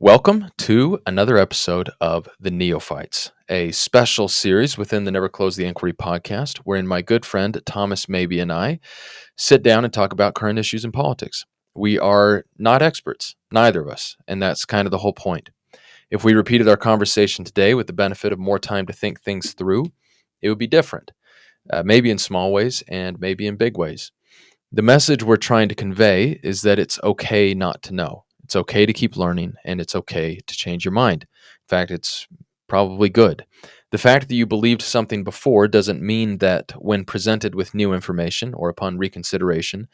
Welcome to another episode of The Neophytes, a special series within the Never Close the Inquiry podcast, wherein my good friend Thomas Maybe and I sit down and talk about current issues in politics. We are not experts, neither of us, and that's kind of the whole point. If we repeated our conversation today with the benefit of more time to think things through, it would be different, maybe in small ways and maybe in big ways. The message we're trying to convey is that it's okay not to know. It's okay to keep learning, and it's okay to change your mind. In fact, it's probably good. The fact that you believed something before doesn't mean that when presented with new information or upon reconsideration,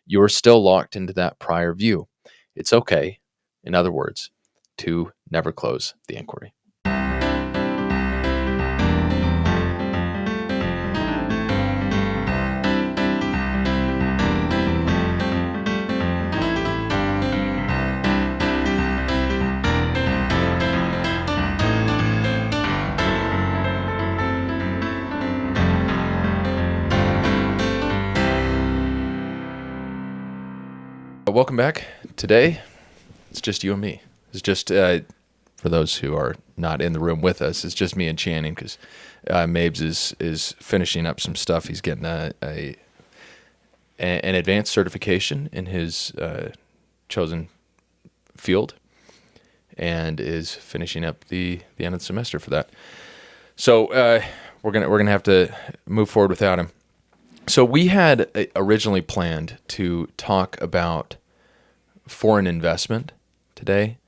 you're still locked into that prior view. It's okay, in other words, to never close the inquiry. Welcome back. Today, it's just you and me. It's just, for those who are not in the room with us, it's just me and Channing because Mabes is finishing up some stuff. He's getting an advanced certification in his chosen field and is finishing up the end of the semester for that. So we're gonna have to move forward without him. So we had originally planned to talk about foreign investment today,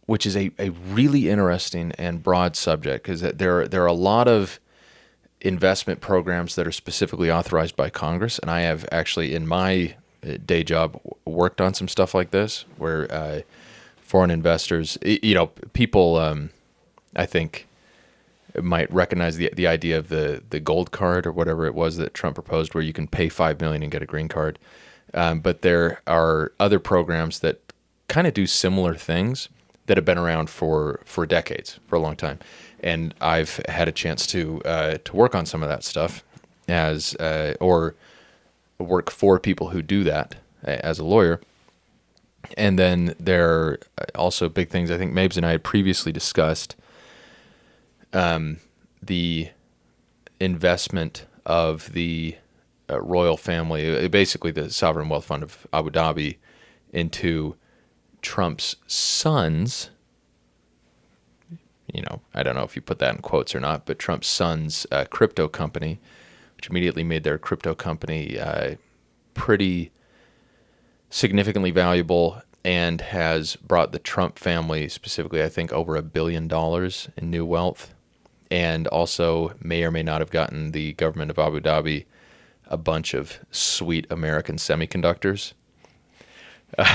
which is a really interesting and broad subject because there are a lot of investment programs that are specifically authorized by Congress, and I have actually in my day job worked on some stuff like this where foreign investors, people, I think might recognize the idea of the gold card or whatever it was that Trump proposed, where you can pay $5 million and get a green card. But there are other programs that kind of do similar things that have been around for decades, for a long time. And I've had a chance to work on some of that stuff or work for people who do that as a lawyer. And then there are also big things I think Mabes and I had previously discussed. The investment of the royal family, basically the sovereign wealth fund of Abu Dhabi, into Trump's sons. I don't know if you put that in quotes or not, but Trump's son's crypto company, which immediately made their crypto company pretty significantly valuable and has brought the Trump family, specifically, I think, over $1 billion in new wealth. And also may or may not have gotten the government of Abu Dhabi a bunch of sweet American semiconductors. It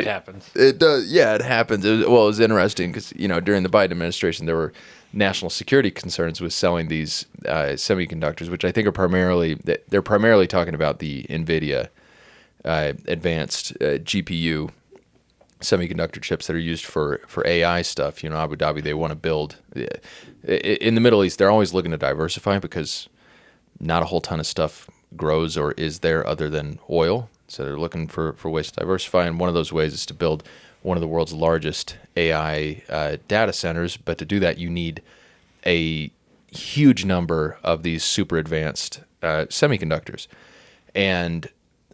happens. It does. Yeah, it happens. It was interesting because, during the Biden administration, there were national security concerns with selling these semiconductors, which I think they're primarily talking about the NVIDIA advanced GPU semiconductor chips that are used for AI stuff. Abu Dhabi, they want to build in the Middle East. They're always looking to diversify because not a whole ton of stuff grows or is there other than oil. So they're looking for ways to diversify. And one of those ways is to build one of the world's largest AI data centers. But to do that, you need a huge number of these super advanced semiconductors. And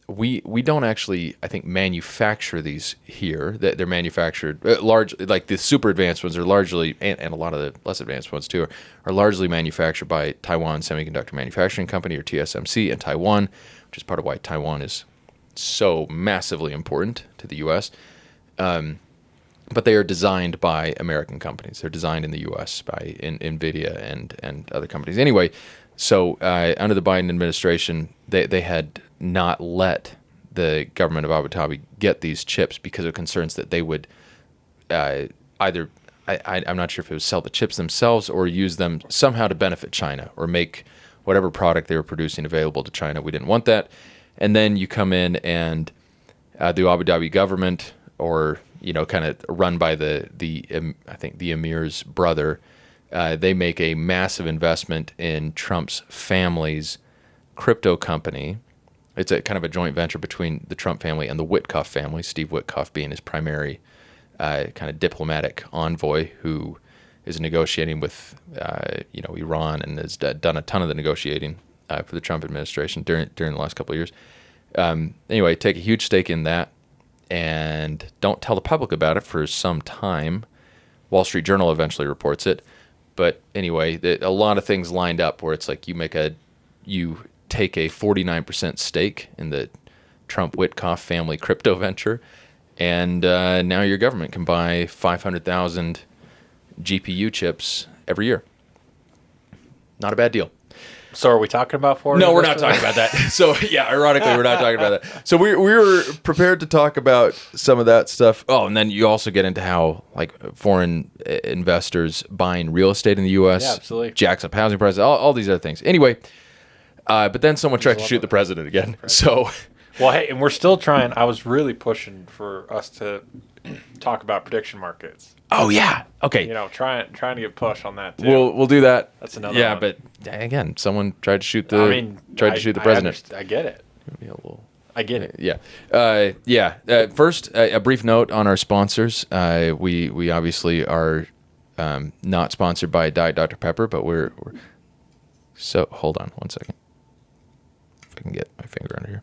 we don't actually, I think, manufacture these here. They're manufactured largely, like the super advanced ones are largely, and a lot of the less advanced ones too, are largely manufactured by Taiwan Semiconductor Manufacturing Company, or TSMC, in Taiwan, which is part of why Taiwan is so massively important to the U.S. But they are designed by American companies. They're designed in the U.S. by NVIDIA and other companies. Anyway, so under the Biden administration, they had not let the government of Abu Dhabi get these chips because of concerns that they would either, I'm not sure if it was sell the chips themselves or use them somehow to benefit China or make whatever product they were producing available to China. We didn't want that. And then you come in and the Abu Dhabi government, or kind of run by I think the emir's brother, they make a massive investment in Trump's family's crypto company, It's a kind of a joint venture between the Trump family and the Witkoff family, Steve Witkoff being his primary kind of diplomatic envoy who is negotiating with Iran and has done a ton of the negotiating for the Trump administration during the last couple of years. Anyway, take a huge stake in that and don't tell the public about it for some time. Wall Street Journal eventually reports it. But anyway, a lot of things lined up where it's like you take a 49% stake in the Trump Witkoff family crypto venture, and now your government can buy 500,000 GPU chips every year. Not a bad deal. So are we talking about foreign No, we're investment? not talking about that. So yeah, ironically, we're not talking about that. So we were prepared to talk about some of that stuff. Oh, and then you also get into how like foreign investors buying real estate in the U.S. Yeah, absolutely. Jacks up housing prices, all these other things. Anyway, but then someone tried to shoot the president again. So, Well, hey, and we're still trying. I was really pushing for us to talk about prediction markets. oh yeah, okay. Trying to get push on that too. We'll do that. That's another Yeah, one. but again, someone tried to shoot the president. I get it. Be a little- I get it. Yeah. First, a brief note on our sponsors. We obviously are not sponsored by Diet Dr. Pepper, but we're so hold on one second. If I can get my finger under here.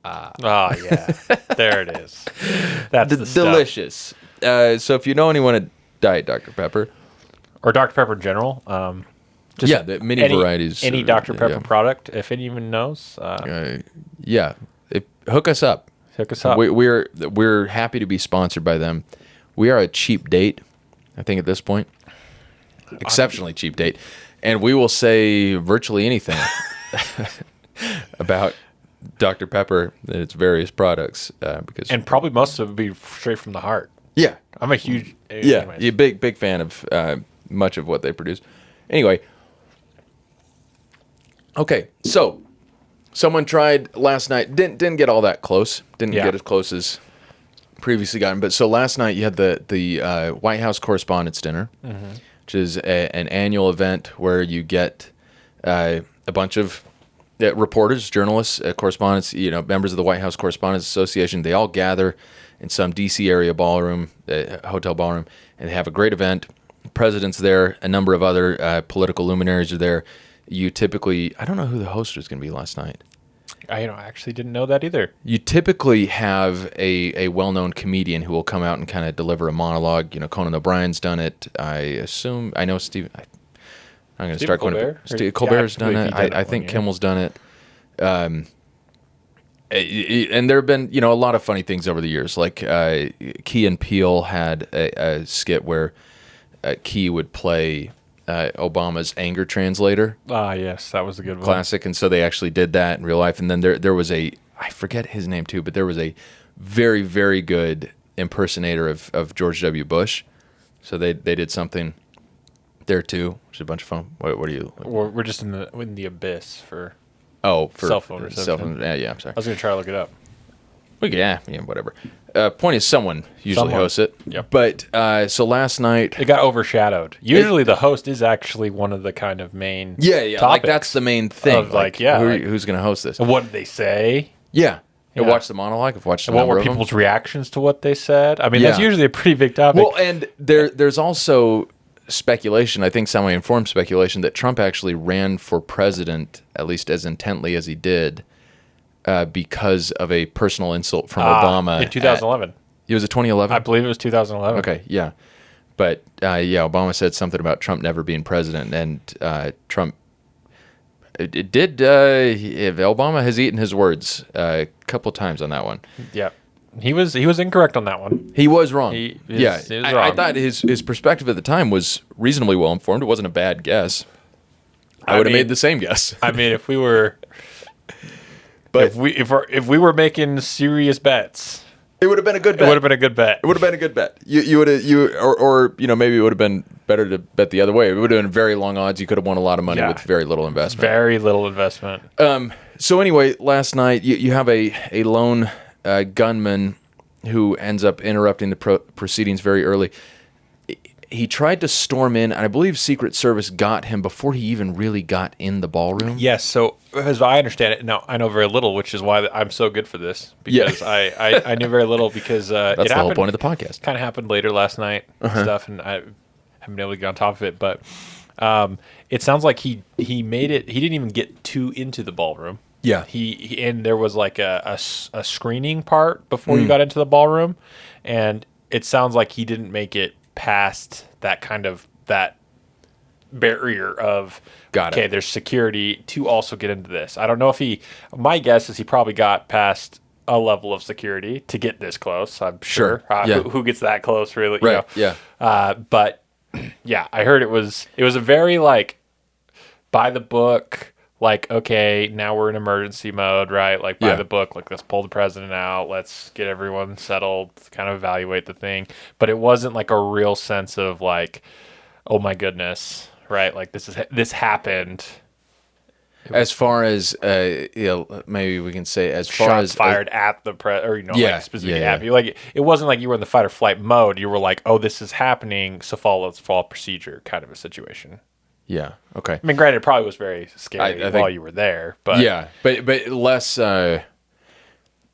Oh yeah, there it is. That's the stuff. Delicious. So if you know anyone at Diet Dr. Pepper, Or Dr. Pepper in general. Just the many varieties. Any Dr. Pepper product, if anyone knows, hook us up. hook us up. We're happy to be sponsored by them. We are a cheap date, I think at this point. Exceptionally cheap date. And we will say virtually anything about Dr. Pepper and its various products. And probably most of it would be straight from the heart. Yeah. I'm a huge... Yeah, anyways. you're a big fan of much of what they produce. Anyway. Okay, so someone tried last night. Didn't get all that close. Didn't get as close as previously gotten. But so last night you had the White House Correspondents' Dinner, which is an annual event where you get a bunch of reporters, journalists, correspondents, members of the White House Correspondents Association. They all gather in some D.C. area ballroom, hotel ballroom, and they have a great event. The president's there. A number of other political luminaries are there. You typically, I don't know who the host was going to be last night. I actually didn't know that either. You typically have a well-known comedian who will come out and kind of deliver a monologue. Conan O'Brien's done it. I know Steve. I'm going to start Colbert? Steve Colbert's done it. I think yeah. Kimmel's done it. And there have been, a lot of funny things over the years. Like Key and Peele had a skit where Key would play Obama's anger translator. Ah, yes, that was a good one. Classic. And so they actually did that in real life. And then there was I forget his name too, but there was a very, very good impersonator of George W. Bush. So they did something there too, which is a bunch of fun. What are you? We're just in the abyss for for cell phone reception. Cell phone. Yeah, I'm sorry. I was going to try to look it up. Yeah, whatever. Point is, someone usually hosts it. Yep. But so last night, It got overshadowed. Usually the host is actually one of the kind of main like topics. that's the main thing. Of, who's going to host this? And what did they say? Yeah. Yeah. Watch the monologue. I've watched. And what were people's reactions to what they said? I mean, that's Yeah. usually a pretty big topic. Well, and there's also speculation. I think semi-informed speculation that Trump actually ran for president, at least as intently as he did, because of a personal insult from Obama in 2011. It was a 2011. I believe it was 2011. Okay, yeah. But, Obama said something about Trump never being president, and Trump... Obama has eaten his words a couple times on that one. Yeah. He was incorrect on that one. He was wrong. He was I wrong. thought his perspective at the time was reasonably well informed. It wasn't a bad guess. I would have made the same guess. I mean, if we were... But if we were making serious bets... It would have been a good bet. It would have been a good bet. It would have been a good bet. You would have maybe it would have been better to bet the other way. It would have been very long odds. You could have won a lot of money with very little investment. Very little investment. So anyway, last night you have a lone gunman who ends up interrupting the proceedings very early. he tried to storm in, and I believe Secret Service got him before he even really got in the ballroom. Yes, so as I understand it, now I know very little, which is why I'm so good for this, because I knew very little, because That's it the whole happened, point of the podcast. kind of happened later last night and stuff, and I haven't been able to get on top of it, but it sounds like he made it, he didn't even get into the ballroom. Yeah. He and there was like a screening part before you got into the ballroom, and it sounds like he didn't make it past that barrier of Got it. okay, there's security to also get into this. I don't know if my guess is he probably got past a level of security to get this close. I'm sure. Yeah. Who gets that close, really? Right. Yeah. But yeah, I heard it was a very like by the book. Like, okay, now we're in emergency mode, right? Like, by the book, like, let's pull the president out, let's get everyone settled, kind of evaluate the thing. But it wasn't like a real sense of like, oh my goodness, right? Like, this happened. As far as maybe we can say as far Shots as fired at the like specifically at you. Like, it wasn't like you were in the fight or flight mode. You were like, oh, this is happening, so let's follow procedure, kind of a situation. Yeah. Okay. I mean, granted, it probably was very scary I while think, you were there, but but less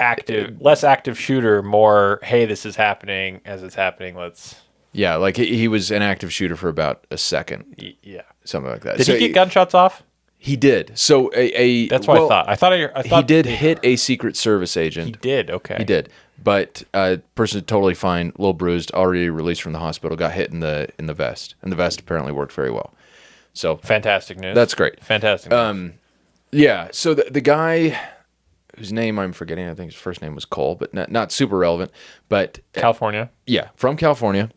active shooter, more, hey, this is happening. As it's happening, let's. Yeah, like he was an active shooter for about a second. Yeah, something like that. Did he get gunshots off? He did. So that's what I thought. I thought he did hit a Secret Service agent. He did. Okay, he did. But person totally fine, a little bruised, already released from the hospital, got hit in the vest, and the vest apparently worked very well. So fantastic news. That's great. Fantastic news. Yeah. So the guy whose name I'm forgetting, I think his first name was Cole, but not super relevant. But California. Yeah, from California.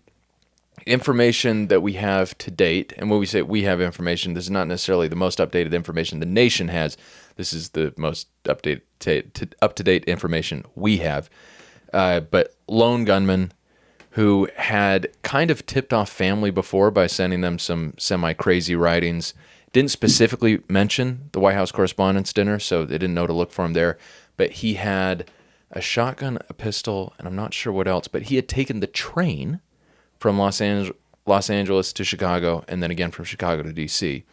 Information that we have to date, and when we say we have information, this is not necessarily the most updated information the nation has. This is the most up-to-date information we have. But lone gunman who had kind of tipped off family before by sending them some semi-crazy writings. Didn't specifically mention the White House Correspondents' Dinner, so they didn't know to look for him there. But he had a shotgun, a pistol, and I'm not sure what else. But he had taken the train from Los Angeles to Chicago, and then again from Chicago to D.C.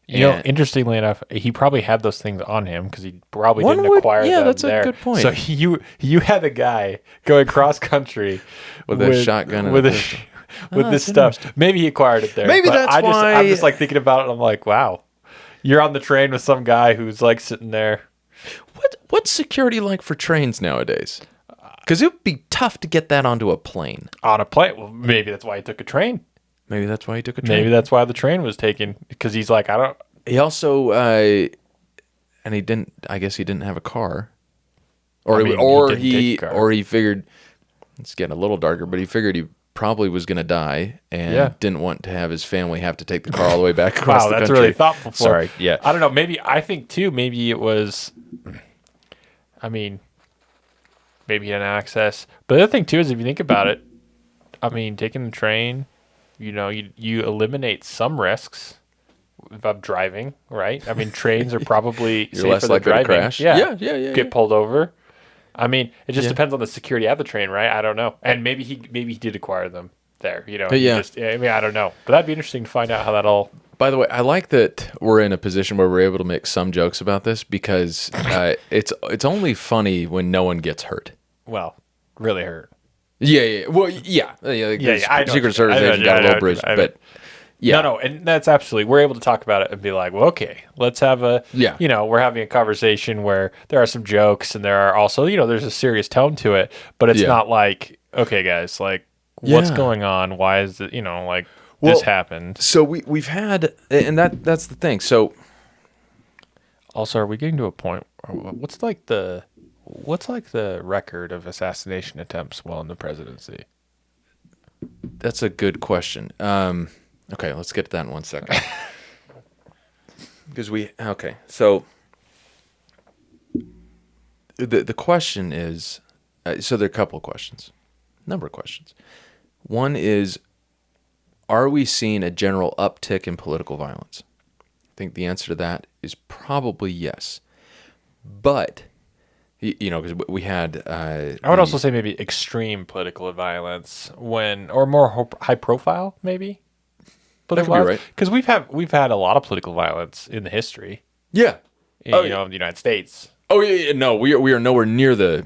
Interestingly enough, he probably had those things on him because he probably didn't acquire them there. Yeah, that's a good point. So you had a guy going cross country with a shotgun and with a pistol. With this stuff. Maybe he acquired it there. Maybe that's why. I'm just like thinking about it. And I'm like, wow, you're on the train with some guy who's like sitting there. What's security like for trains nowadays? Because it would be tough to get that onto a plane. On a plane? Well, maybe that's why he took a train. Maybe that's why he took a train. Maybe that's why the train was taken. Because he's like, I don't. He also, and he didn't. I guess he didn't have a car, or he figured. It's getting a little darker, but he figured he probably was going to die and didn't want to have his family have to take the car all the way back across the country. Wow, that's really thoughtful. Sorry, yeah. I don't know. Maybe I think too. Maybe it was. I mean. Maybe he had access. But the other thing, too, is if you think about it, I mean, taking the train, you eliminate some risks of driving, right? I mean, trains are probably You're less likely driving. to crash. Yeah. Get pulled over. I mean, it just depends on the security at the train, right? I don't know. And maybe he did acquire them there, I mean, I don't know. But that'd be interesting to find out how that all... By the way, I like that we're in a position where we're able to make some jokes about this because it's only funny when no one gets hurt. Well, really hurt. Yeah. Well, yeah. Secret Service agent got a little bruised, but yeah. No, and that's absolutely. We're able to talk about it and be like, well, okay, let's have we're having a conversation where there are some jokes and there are also, there's a serious tone to it, but it's not like, okay, guys, like, what's going on? Why is it, this happened? So we've had, and that's the thing. So also, are we getting to a point? What's like the record of assassination attempts while in the presidency? That's a good question. Okay, let's get to that in 1 second. Because so the question is, so there are a couple of questions, number of questions. One is, are we seeing a general uptick in political violence? I think the answer to that is probably yes. But because we had. I would also say maybe extreme political violence or more high profile, maybe. That could be right. Because we've had a lot of political violence in the history. Yeah. In the United States. Oh yeah. No, we are nowhere near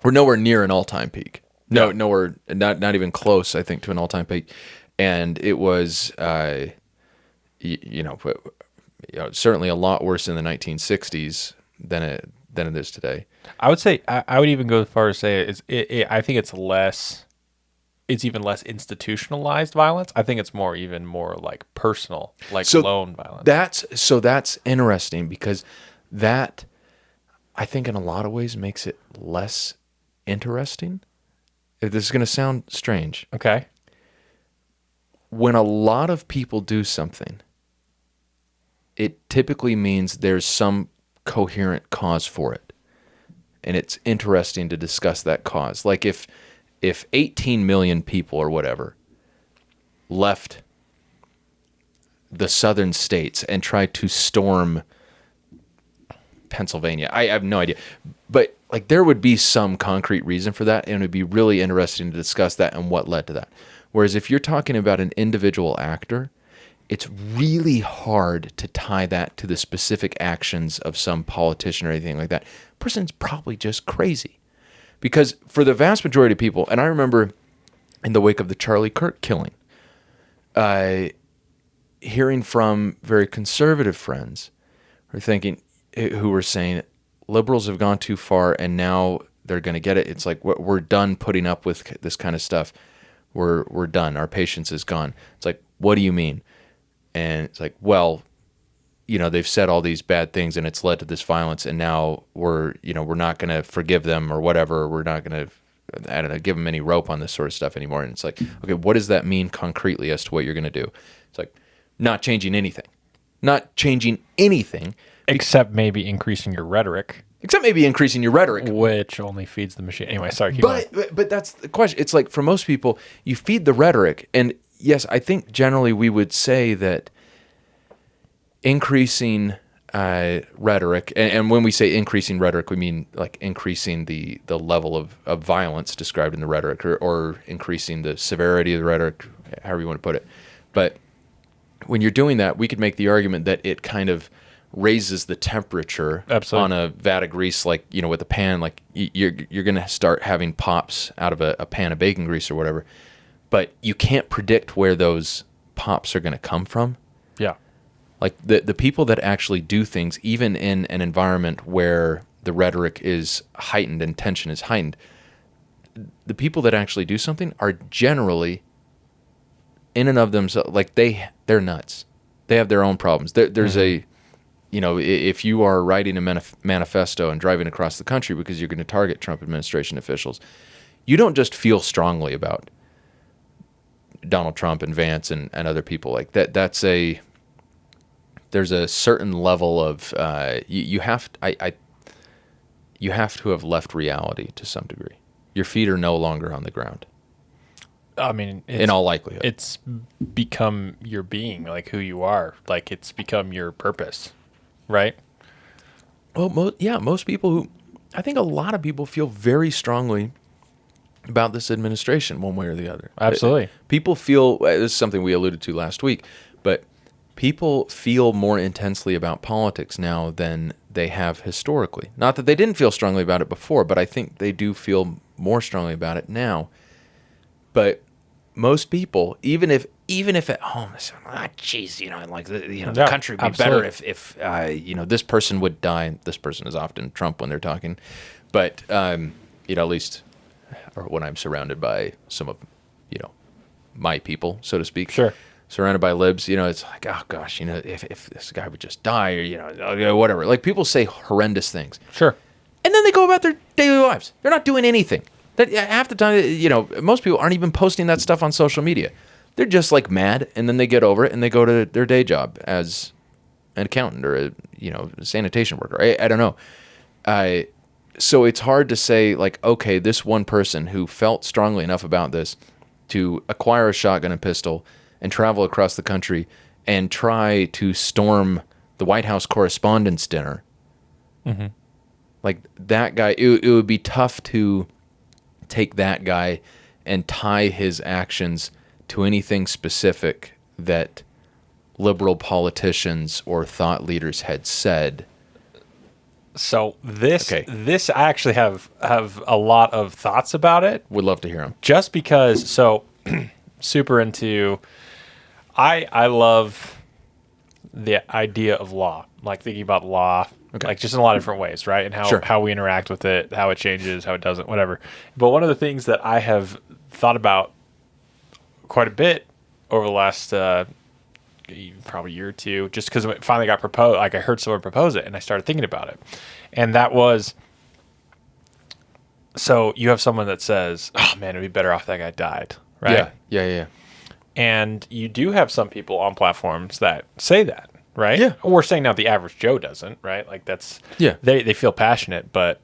we're nowhere near an all-time peak. No, nowhere, not even close. I think to an all-time peak, and it was, certainly a lot worse in the 1960s than it is today. I would say I would even go as far as say I think it's less. It's even less institutionalized violence. I think it's even more like personal, like lone violence. That's interesting because that, I think in a lot of ways makes it less interesting. If this is going to sound strange. Okay. When a lot of people do something, it typically means there's some coherent cause for it. And it's interesting to discuss that cause. Like if 18 million people or whatever left the southern states and tried to storm Pennsylvania, I have no idea. But like there would be some concrete reason for that, and it would be really interesting to discuss that and what led to that. Whereas if you're talking about an individual actor, it's really hard to tie that to the specific actions of some politician or anything like that. The person's probably just crazy. Because for the vast majority of people, and I remember in the wake of the Charlie Kirk killing, hearing from very conservative friends who were saying liberals have gone too far and now they're going to get it. It's like we're done putting up with this kind of stuff. We're done. Our patience is gone. It's like, what do you mean? And it's like, well, they've said all these bad things and it's led to this violence, and now we're not going to forgive them or whatever. We're not going to, give them any rope on this sort of stuff anymore. And it's like, okay, what does that mean concretely as to what you're going to do? It's like, not changing anything. Except maybe increasing your rhetoric. Which only feeds the machine. Anyway, sorry, keep going. But that's the question. It's like for most people, you feed the rhetoric. And yes, I think generally we would say that increasing rhetoric, and when we say increasing rhetoric, we mean like increasing the level of violence described in the rhetoric, or increasing the severity of the rhetoric, however you want to put it. But when you're doing that, we could make the argument that it kind of raises the temperature on a vat of grease, like, with a pan, like you're going to start having pops out of a pan of bacon grease or whatever. But you can't predict where those pops are going to come from. Yeah. Like the people that actually do things, even in an environment where the rhetoric is heightened and tension is heightened, the people that actually do something are generally, in and of themselves, like they're nuts. They have their own problems. There's if you are writing a manifesto and driving across the country because you're going to target Trump administration officials, you don't just feel strongly about Donald Trump and Vance and other people like that. There's a certain level of you have to have left reality to some degree. Your feet are no longer on the ground. I mean, in all likelihood, it's become your being, like who you are. Like it's become your purpose, right? Well, most people I think a lot of people feel very strongly about this administration, one way or the other. Absolutely. People feel, this is something we alluded to last week, but people feel more intensely about politics now than they have historically. Not that they didn't feel strongly about it before, but I think they do feel more strongly about it now. But most people, even if at home, they say, the country would be better if this person would die. This person is often Trump when they're talking, but at least, or when I'm surrounded by some of my people, so to speak. Sure. Surrounded by libs, it's like, oh gosh, if this guy would just die, or whatever. Like people say horrendous things. Sure. And then they go about their daily lives. They're not doing anything. That half the time, most people aren't even posting that stuff on social media. They're just like mad, and then they get over it and they go to their day job as an accountant or a sanitation worker. I don't know. So it's hard to say like, okay, this one person who felt strongly enough about this to acquire a shotgun and pistol and travel across the country and try to storm the White House Correspondents' Dinner. Mm-hmm. Like that guy, it would be tough to take that guy and tie his actions to anything specific that liberal politicians or thought leaders had said. So this Okay. this I actually have a lot of thoughts about it. Would love to hear him. Just because, so super into, I love the idea of law, like thinking about law, Okay. like just in a lot of different ways, right? And Sure. how we interact with it, how it changes, how it doesn't, whatever. But one of the things that I have thought about quite a bit over the last probably year or two, just because it finally got proposed, like I heard someone propose it and I started thinking about it. And that was, so you have someone that says, oh man, it'd be better off if that guy died, right? Yeah. And you do have some people on platforms that say that, right? Yeah. We're saying now the average Joe doesn't, right? Like that's, Yeah. they feel passionate, but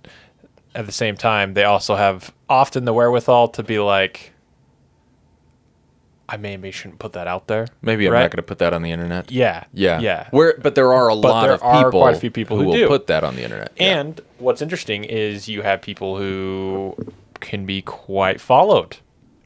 at the same time, they also have often the wherewithal to be like, I maybe shouldn't put that out there. Maybe I'm right? not going to put that on the internet. Yeah. Yeah. But there are quite a few people who will do. put that on the internet. And what's interesting is you have people who can be quite followed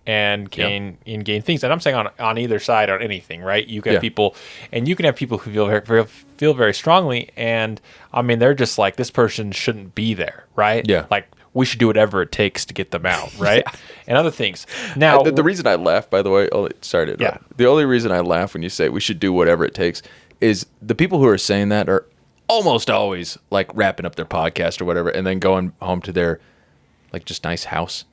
and gain things. And I'm saying on either side on anything, right? You can have people, and you can have people who feel very strongly, and I mean they're just like, this person shouldn't be there, right? Yeah. Like we should do whatever it takes to get them out, right? And other things. Now, The reason I laugh, by the way, the only reason I laugh when you say we should do whatever it takes is the people who are saying that are almost always like wrapping up their podcast or whatever, and then going home to their like just nice house,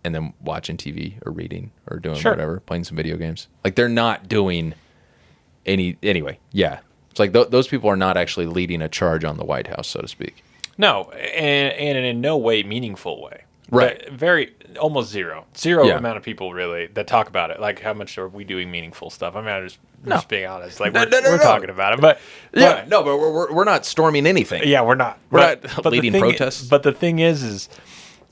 and then watching TV or reading or doing whatever, playing some video games. Like they're not doing anyway. Yeah, it's like those people are not actually leading a charge on the White House, so to speak. no, and in no way meaningful way. Right. But almost zero amount of people really that talk about it. Like how much are we doing meaningful stuff? I mean, I'm just being honest. Like we're talking about it, but we're not storming anything. yeah, we're not. We're But not the leading thing- protests. But the thing is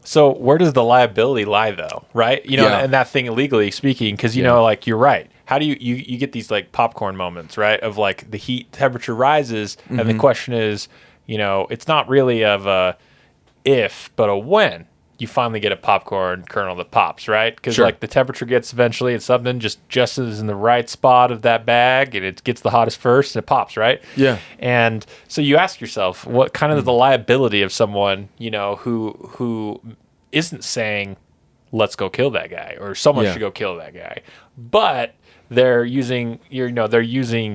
so where does the liability lie though? Right? You know, Yeah. and that thing illegally speaking, because you know, like you're right. How do you get these like popcorn moments, right? Of like the heat temperature rises, and the question is, you know, it's not really of a if, but a when you finally get a popcorn kernel that pops, right? Because like the temperature gets eventually, it's something just is in the right spot of that bag, and it gets the hottest first, and it pops, right? Yeah. And so you ask yourself, what kind of the liability of someone, you know, who isn't saying, let's go kill that guy, or someone should go kill that guy, but they're using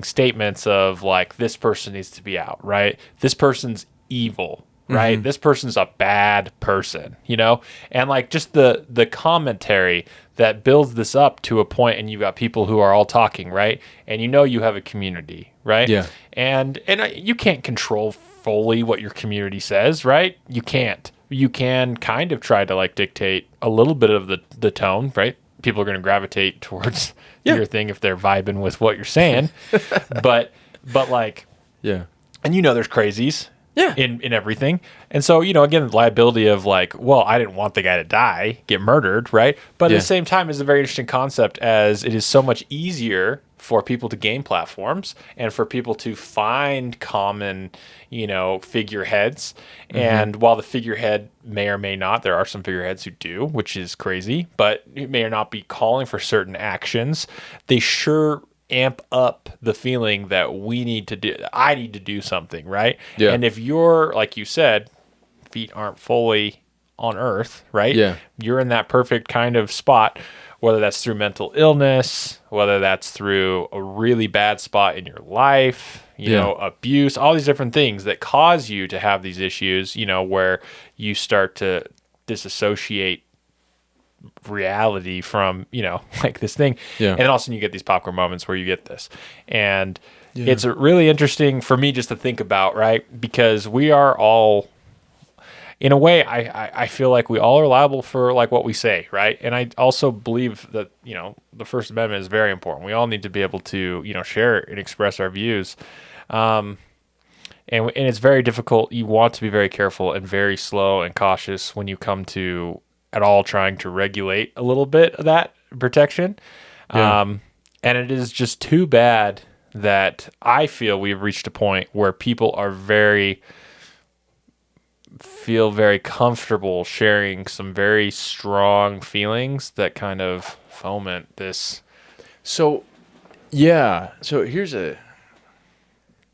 statements of like, this person needs to be out, right? This person's evil, right? This person's a bad person, you know? And like just the commentary that builds this up to a point, and you've got people who are all talking, right? And you know you have a community, right? Yeah. And you can't control fully what your community says, right? You can't. You can kind of try to like dictate a little bit of the tone, right? People are going to gravitate towards your thing if they're vibing with what you're saying. but like, Yeah. and you know there's crazies Yeah. in everything. And so, you know, again, the liability of like, well, I didn't want the guy to die, get murdered, right? But at the same time, it's a very interesting concept, as it is so much easier for people to gain platforms and for people to find common, you know, figureheads. And while the figurehead may or may not, there are some figureheads who do, which is crazy, but it may or not be calling for certain actions. They sure amp up the feeling that I need to do something, right? Yeah. And if you're, like you said, feet aren't fully on earth, right? Yeah. You're in that perfect kind of spot, whether that's through mental illness, whether that's through a really bad spot in your life, you know, abuse, all these different things that cause you to have these issues, you know, where you start to disassociate reality from, you know, like this thing. Yeah. And all of a sudden you get these popcorn moments where you get this. And it's really interesting for me just to think about, right? Because we are all, in a way, I feel like we all are liable for like what we say, right? And I also believe that, you know, the First Amendment is very important. We all need to be able to, you know, share and express our views. And it's very difficult. You want to be very careful and very slow and cautious when you come to at all trying to regulate a little bit of that protection. And it is just too bad that I feel we've reached a point where people are very feel very comfortable sharing some very strong feelings that kind of foment this. So, yeah. So here's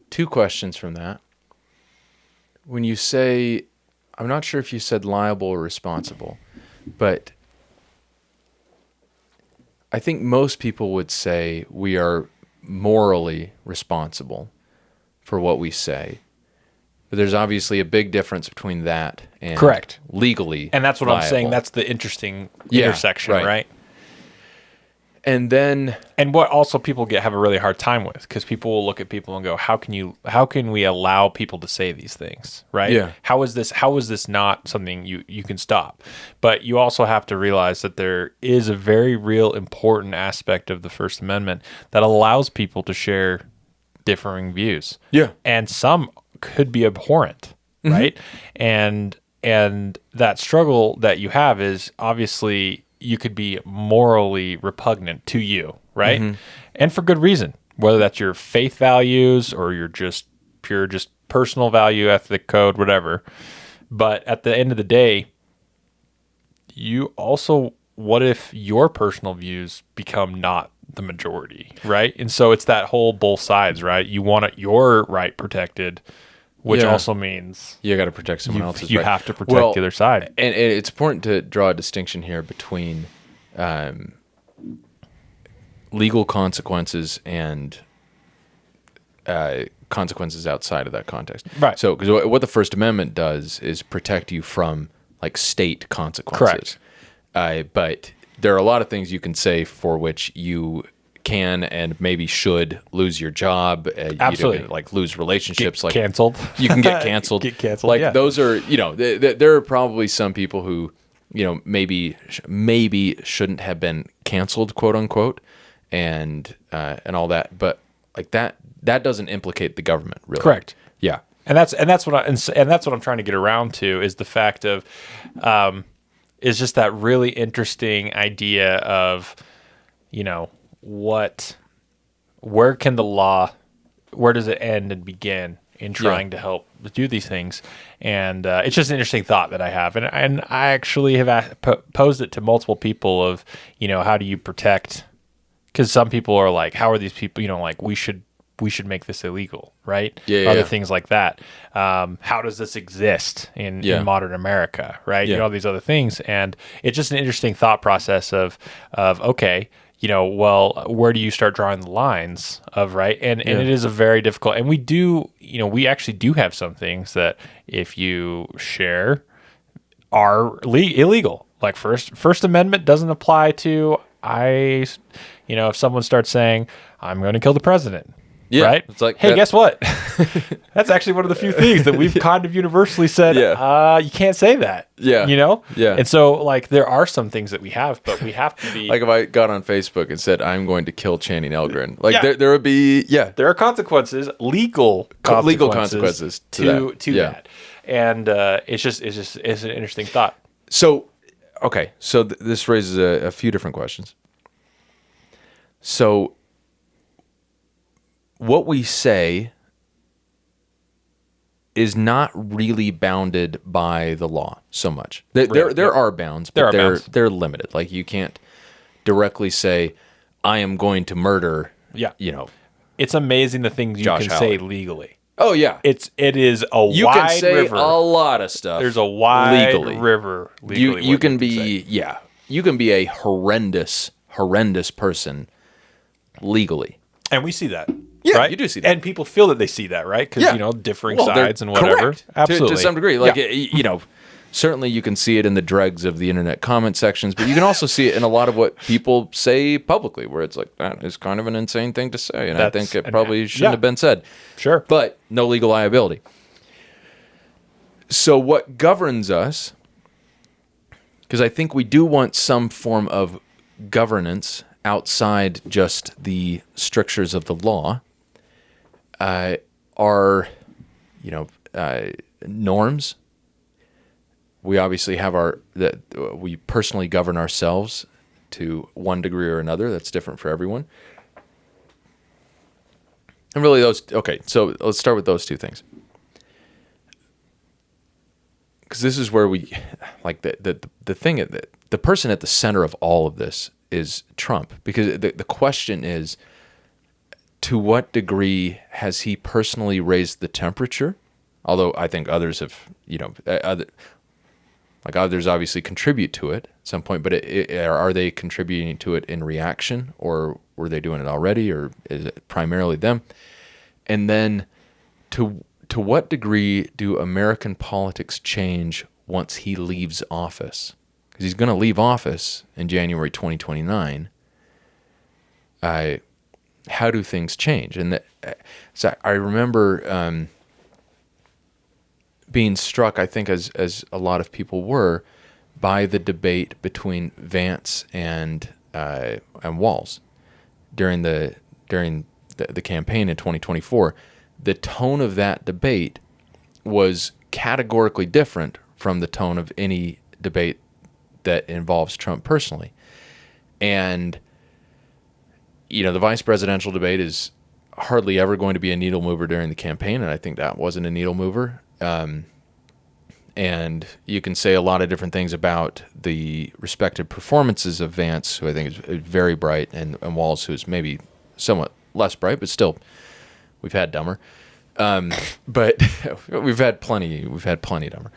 two questions from that. When you say, I'm not sure if you said liable or responsible, but I think most people would say we are morally responsible for what we say. But there's obviously a big difference between that and Correct. legally. And that's what liable. I'm saying. That's the interesting Yeah, intersection, right? And then, And what also people have a really hard time with, because people will look at people and go, how can we allow people to say these things, right? Yeah. How is this not something you can stop? But you also have to realize that there is a very real important aspect of the First Amendment that allows people to share differing views. Yeah. And some could be abhorrent, right? And that struggle that you have is obviously you could be morally repugnant to you, right? And for good reason, whether that's your faith values or your just personal value, ethic code, whatever. But at the end of the day, you also, what if your personal views become not the majority, right? And so it's that whole both sides, right? You want your right protected, which Yeah. also means you got to protect someone else's you right. have to protect the other side. And it's important to draw a distinction here between legal consequences and consequences outside of that context. Right. So, because what the First Amendment does is protect you from like state consequences. Correct. But there are a lot of things you can say for which you can and maybe should lose your job. Absolutely. You can, like lose relationships. Like Canceled. You can get canceled. Get canceled, Like yeah. those are, there are probably some people who, maybe shouldn't have been canceled, quote unquote, and all that. But like that doesn't implicate the government, really. Correct. Yeah. And that's what I'm trying to get around to is the fact of is just that really interesting idea of where does it end and begin in trying to help do these things. And it's just an interesting thought that I have, and I actually have posed it to multiple people of how do you protect, because some people are like, how are these people like we should make this illegal, right? Other things like that. How does this exist in modern America, right? All these other things. And it's just an interesting thought process of okay, well, where do you start drawing the lines of, right? And it is a very difficult, and we actually do have some things that if you share are illegal. Like First Amendment doesn't apply to, if someone starts saying, I'm going to kill the president. Yeah, right? It's like, hey, guess what? That's actually one of the few things that we've kind of universally said, you can't say that. Yeah. Yeah. And so, like, there are some things that we have, but we have to be... Like, if I got on Facebook and said, I'm going to kill Channing Elgren, like, there would be, there are consequences, legal consequences to that. And it's an interesting thought. So, okay. So this raises a few different questions. So, what we say is not really bounded by the law so much. There are bounds, but they're limited. Like, you can't directly say, I am going to murder, It's amazing the things you Josh can Howard. say legally. Oh, yeah. It is a wide river. You can say a lot of stuff. There's a wide river legally. You can be, you can be a horrendous person legally. And we see that. Yeah, right? you do see that. And people feel that they see that, right? Because, differing sides and whatever. Correct. Absolutely. To some degree. Like, certainly you can see it in the dregs of the internet comment sections, but you can also see it in a lot of what people say publicly, where it's like, that is kind of an insane thing to say, and I think it probably shouldn't have been said. Sure. But no legal liability. So what governs us, because I think we do want some form of governance outside just the strictures of the law, are, norms. We obviously have we personally govern ourselves to one degree or another. That's different for everyone. And really so let's start with those two things. because this is where we like the thing the person at the center of all of this is Trump, because the question is, to what degree has he personally raised the temperature? Although I think others have, others obviously contribute to it at some point, but are they contributing to it in reaction, or were they doing it already, or is it primarily them? And then to what degree do American politics change once he leaves office? Because he's going to leave office in January 2029. How do things change? And so I remember being struck, I think, as a lot of people were, by the debate between Vance and Walz during the campaign in 2024. The tone of that debate was categorically different from the tone of any debate that involves Trump personally. And the vice presidential debate is hardly ever going to be a needle mover during the campaign, and I think that wasn't a needle mover. And you can say a lot of different things about the respective performances of Vance, who I think is very bright, and Walz, who is maybe somewhat less bright, but still, we've had dumber. But we've had plenty dumber.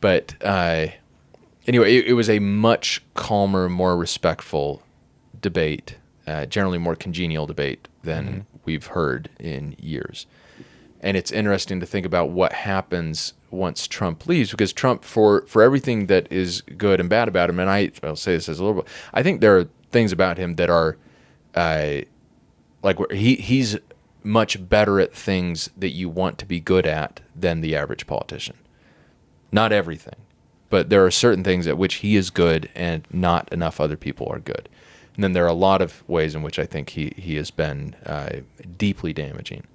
But anyway, it was a much calmer, more respectful debate, generally more congenial debate than we've heard in years. And it's interesting to think about what happens once Trump leaves, because Trump, for everything that is good and bad about him, and I'll say this as a little bit, I think there are things about him that are he's much better at things that you want to be good at than the average politician. Not everything, but there are certain things at which he is good and not enough other people are good. And then there are a lot of ways in which I think he has been deeply damaging.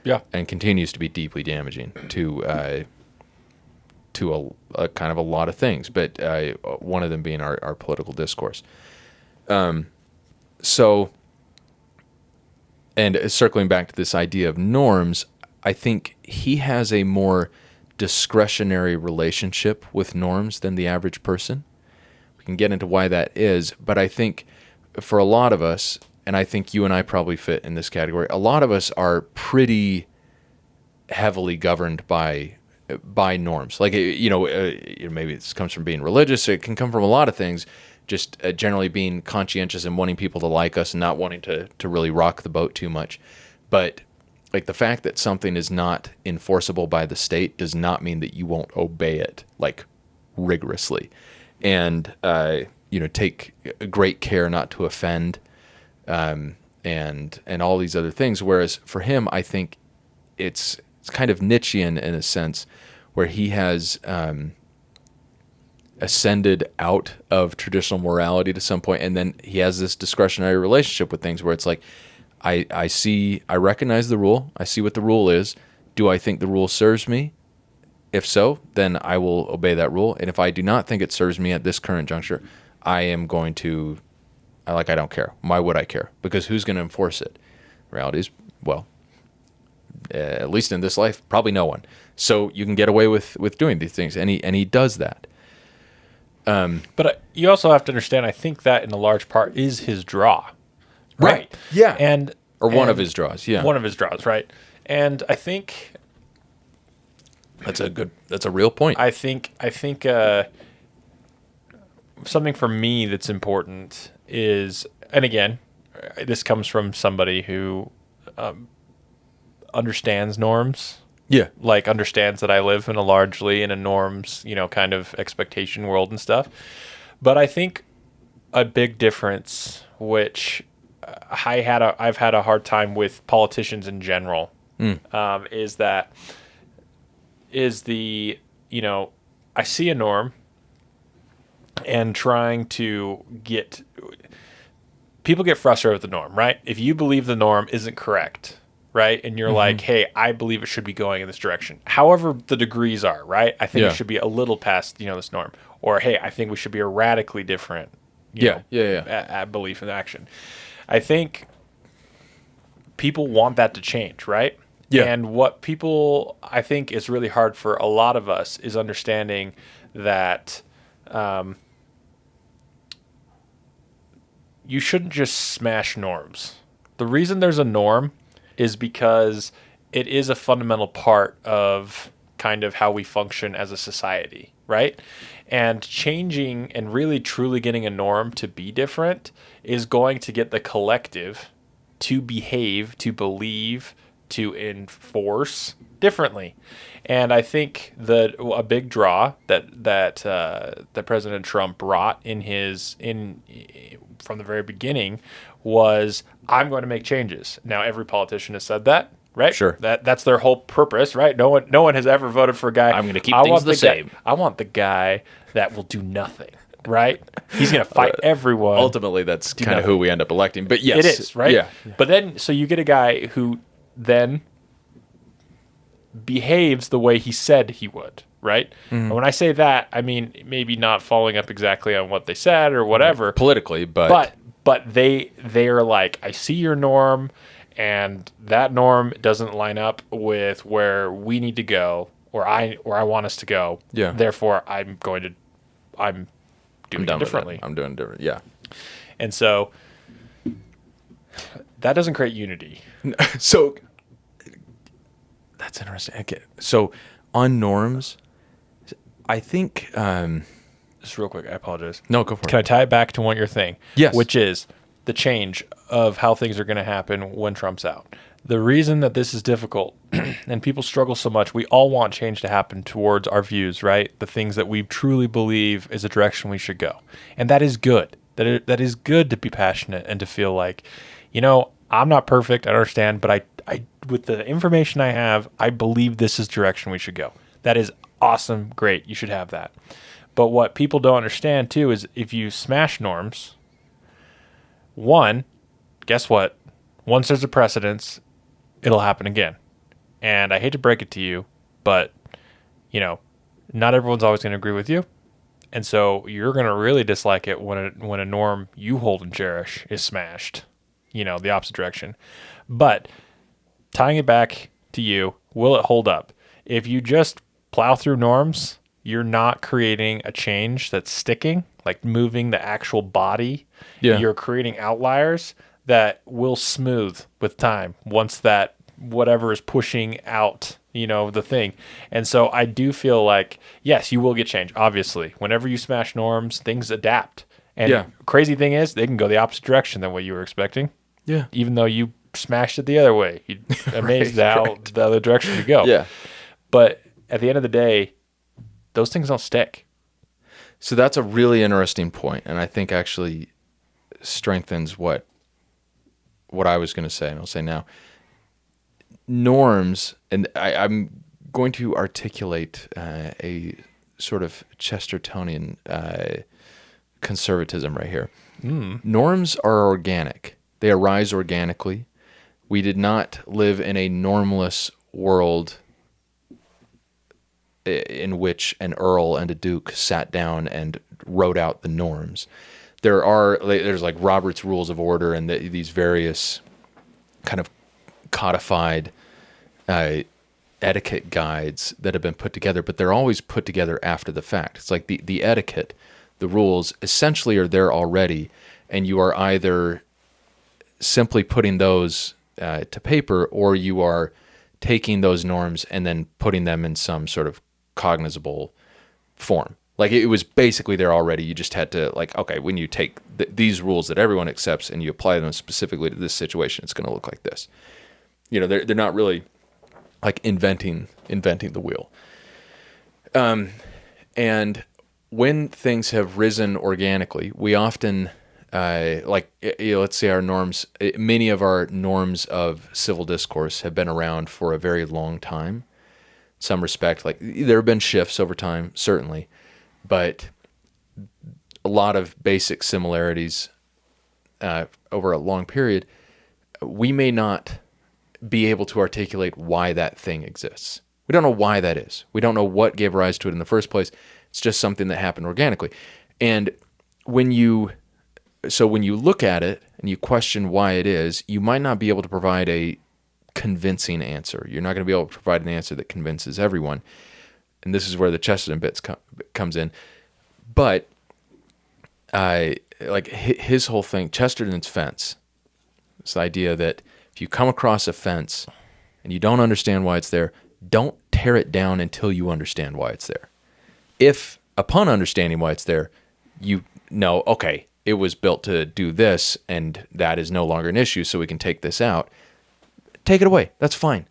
Yeah. And continues to be deeply damaging to a kind of a lot of things, but one of them being our political discourse. So, and circling back to this idea of norms, I think he has a more discretionary relationship with norms than the average person. We can get into why that is, but I think for a lot of us, and I think you and I probably fit in this category, a lot of us are pretty heavily governed by norms. Like, maybe this comes from being religious. It can come from a lot of things, just generally being conscientious and wanting people to like us and not wanting to really rock the boat too much. But like, the fact that something is not enforceable by the state does not mean that you won't obey it, like, rigorously. And, take great care not to offend, and all these other things. Whereas for him, I think it's kind of Nietzschean in a sense, where he has ascended out of traditional morality to some point, and then he has this discretionary relationship with things where it's like, I recognize the rule, I see what the rule is. Do I think the rule serves me? If so, then I will obey that rule. And if I do not think it serves me at this current juncture, I am going to, I don't care. Why would I care? Because who's going to enforce it? Reality is, well, at least in this life, probably no one. So you can get away with doing these things, and he does that. But you also have to understand, I think that in a large part is his draw. Right. Yeah. Or one of his draws. Yeah. One of his draws, right? And I think that's a real point. I think something for me that's important is, and again, this comes from somebody who understands norms. Yeah. Like, understands that I live largely in a norms, kind of expectation world and stuff. But I think a big difference, which I've had a hard time with politicians in general, is I see a norm and trying to people get frustrated with the norm, right? If you believe the norm isn't correct, right? And you're like, hey, I believe it should be going in this direction. However the degrees are, right? I think it should be a little past, this norm. Or, hey, I think we should be a radically different, belief and action. I think people want that to change, right? Yeah. And what people, I think, is really hard for a lot of us is understanding that you shouldn't just smash norms. The reason there's a norm is because it is a fundamental part of kind of how we function as a society, right? And changing and really truly getting a norm to be different is going to get the collective to behave, to believe, to enforce differently. And I think that a big draw that President Trump brought from the very beginning was, I'm going to make changes. Now every politician has said that, right? Sure. That's their whole purpose, right? No one has ever voted for a guy. I'm going to keep things the same. I want the guy that will do nothing, right? He's going to fight everyone. Ultimately, that's kind of who we end up electing. But yes, it is, right? Yeah. But then, so you get a guy who then behaves the way he said he would, right? And when I say that, I mean maybe not following up exactly on what they said or whatever Politically, but they are like, I see your norm, and that norm doesn't line up with where we need to go, or I want us to go. Yeah. Therefore, I'm doing it differently. I'm doing it different. Yeah. And so that doesn't create unity. So that's interesting. Okay. So on norms, I think. Just real quick, I apologize. No, go for Can I it. tie it back to what you're saying? Yes. Which is the change of how things are going to happen when Trump's out. The reason that this is difficult and people struggle so much, we all want change to happen towards our views, right? The things that we truly believe is a direction we should go. And that is good. That is good to be passionate and to feel like, I'm not perfect, I understand, but I with the information I have, I believe this is the direction we should go. That is awesome, great, you should have that. But what people don't understand too is if you smash norms, one, guess what? Once there's a precedence, it'll happen again. And I hate to break it to you, but not everyone's always going to agree with you. And so you're going to really dislike it when a norm you hold and cherish is smashed, the opposite direction. But tying it back to you, will it hold up? If you just plow through norms, you're not creating a change that's sticking, like moving the actual body. Yeah. You're creating outliers that will smooth with time once that whatever is pushing out, the thing. And so I do feel like, yes, you will get change. Obviously, whenever you smash norms, things adapt. And crazy thing is, they can go the opposite direction than what you were expecting. Yeah. Even though you smashed it the other way. You're amazed how the other direction to go. Yeah. But at the end of the day, those things don't stick. So that's a really interesting point, and I think actually strengthens what I was going to say, and I'll say now. Norms, and I'm going to articulate a sort of Chestertonian conservatism right here. Norms are organic. They arise organically. We did not live in a normless world in which an earl and a duke sat down and wrote out the norms. There's like Robert's Rules of Order and these various kind of codified etiquette guides that have been put together, but they're always put together after the fact. It's like the etiquette, the rules essentially are there already, and you are either simply putting those to paper, or you are taking those norms and then putting them in some sort of cognizable form. Like it was basically there already. You just had to okay, when you take these rules that everyone accepts and you apply them specifically to this situation, it's going to look like this. They're not really like inventing the wheel. And when things have risen organically, we often let's say our norms. Many of our norms of civil discourse have been around for a very long time. In some respect, like there have been shifts over time, certainly, but a lot of basic similarities over a long period. We may not be able to articulate why that thing exists. We don't know why that is. We don't know what gave rise to it in the first place. It's just something that happened organically. And when you look at it and you question why it is, you might not be able to provide a convincing answer. You're not going to be able to provide an answer that convinces everyone. And this is where the Chesterton bits comes in. But like his whole thing, Chesterton's fence, this idea that if you come across a fence and you don't understand why it's there, don't tear it down until you understand why it's there. If upon understanding why it's there, you know, okay, it was built to do this and that is no longer an issue, so we can take this out, take it away. That's fine.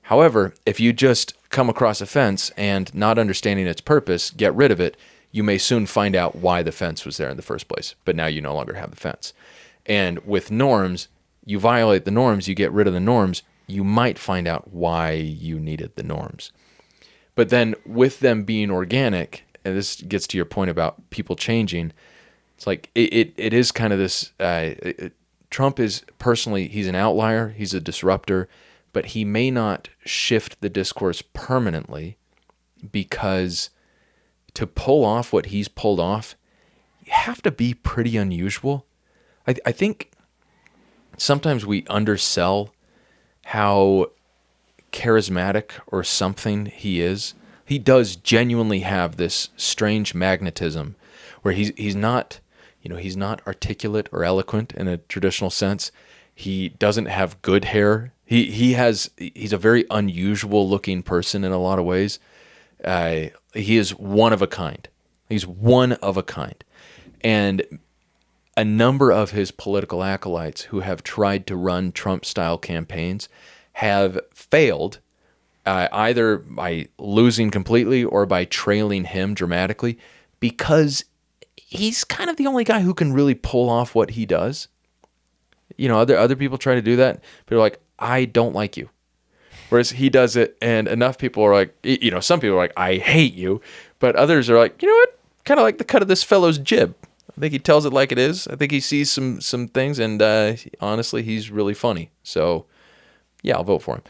However, if you just come across a fence and not understanding its purpose, get rid of it, you may soon find out why the fence was there in the first place. But now you no longer have the fence. And with norms, you violate the norms, you get rid of the norms, you might find out why you needed the norms. But then with them being organic, and this gets to your point about people changing, it's like it is kind of this, Trump is personally, he's an outlier, he's a disruptor, but he may not shift the discourse permanently, because to pull off what he's pulled off, you have to be pretty unusual. I think sometimes we undersell how charismatic or something he is. He does genuinely have this strange magnetism where he's not, he's not articulate or eloquent in a traditional sense. He doesn't have good hair. He's a very unusual looking person in a lot of ways. He is one of a kind. He's one of a kind. And a number of his political acolytes who have tried to run Trump-style campaigns have failed, either by losing completely or by trailing him dramatically, because he's kind of the only guy who can really pull off what he does. Other people try to do that, but they're like, I don't like you. Whereas he does it, and enough people are like, some people are like, I hate you, but others are like, you know what? Kind of like the cut of this fellow's jib. I think he tells it like it is. I think he sees some things, and honestly, he's really funny. So, yeah, I'll vote for him.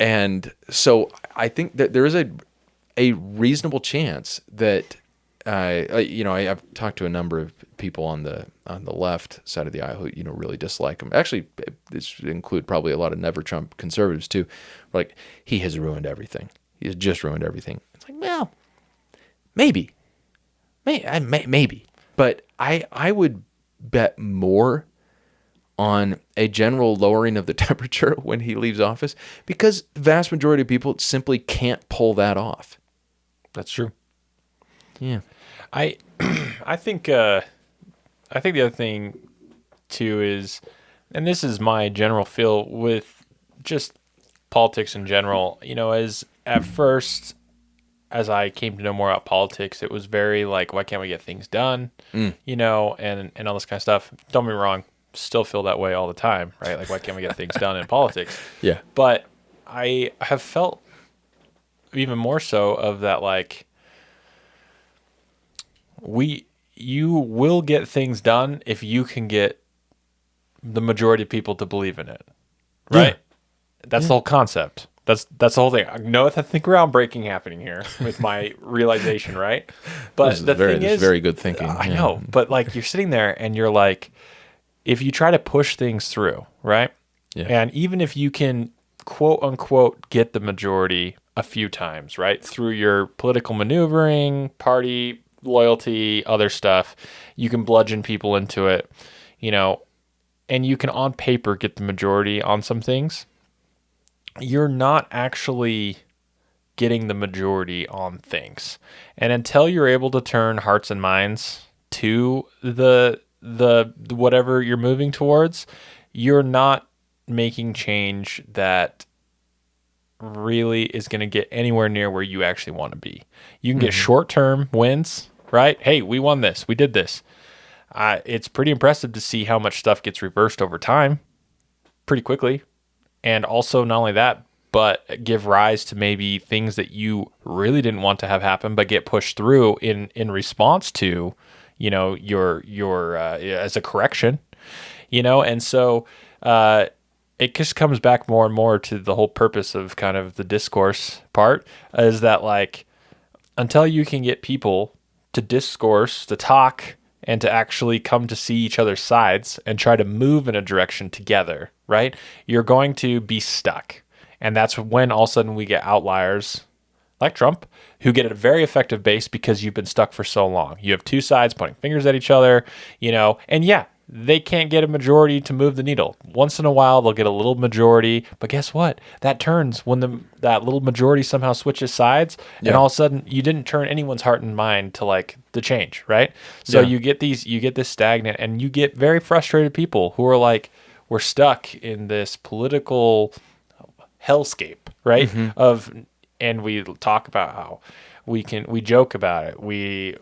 And so I think that there is a reasonable chance that I've talked to a number of people on the left side of the aisle who really dislike him. Actually, this would include probably a lot of never Trump conservatives too. Like, he has ruined everything. He has just ruined everything. It's like, well, maybe, but I would bet more on a general lowering of the temperature when he leaves office, because the vast majority of people simply can't pull that off. That's true. Yeah. I think the other thing too is, and this is my general feel with just politics in general, as at first, as I came to know more about politics, it was very like, why can't we get things done? And all this kind of stuff. Don't get me wrong, still feel that way all the time, right? Like, why can't we get things done in politics? Yeah. But I have felt even more so of that, like, you will get things done if you can get the majority of people to believe in it, right? Yeah. That's the whole concept. That's the whole thing. No, I think groundbreaking happening here with my realization, right? But the thing is, very good thinking. I know, but like, you're sitting there and you're like, if you try to push things through, right? Yeah. And even if you can quote unquote get the majority a few times, right, through your political maneuvering, party loyalty, other stuff, you can bludgeon people into it, and you can on paper get the majority on some things. You're not actually getting the majority on things. And until you're able to turn hearts and minds to the whatever you're moving towards, you're not making change that really is going to get anywhere near where you actually want to be. You can get short-term wins, right? Hey, we won this. We did this. It's pretty impressive to see how much stuff gets reversed over time pretty quickly. And also, not only that, but give rise to maybe things that you really didn't want to have happen, but get pushed through in response to, your as a correction, and so it just comes back more and more to the whole purpose of kind of the discourse part, is that, like, until you can get people to discourse, to talk, and to actually come to see each other's sides and try to move in a direction together, right? You're going to be stuck. And that's when all of a sudden we get outliers like Trump who get a very effective base because you've been stuck for so long. You have two sides pointing fingers at each other, and yeah, they can't get a majority to move the needle. Once in a while, they'll get a little majority, but guess what? That turns when that little majority somehow switches sides, and all of a sudden, you didn't turn anyone's heart and mind to like the change, right? So you get this stagnant, and you get very frustrated people who are like, we're stuck in this political hellscape, right? And we talk about how we joke about it. We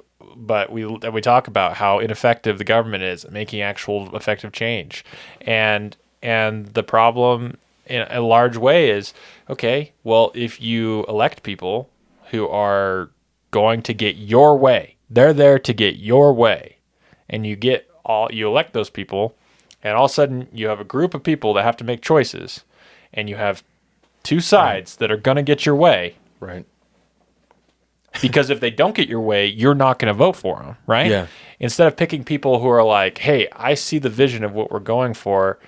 talk about how ineffective the government is at making actual effective change. And the problem in a large way is, okay, well, if you elect people who are going to get your way, they're there to get your way, and you elect those people, and all of a sudden you have a group of people that have to make choices, and you have two sides that are going to get your way. Right. Because if they don't get your way, you're not going to vote for them, right? Yeah. Instead of picking people who are like, hey, I see the vision of what we're going for,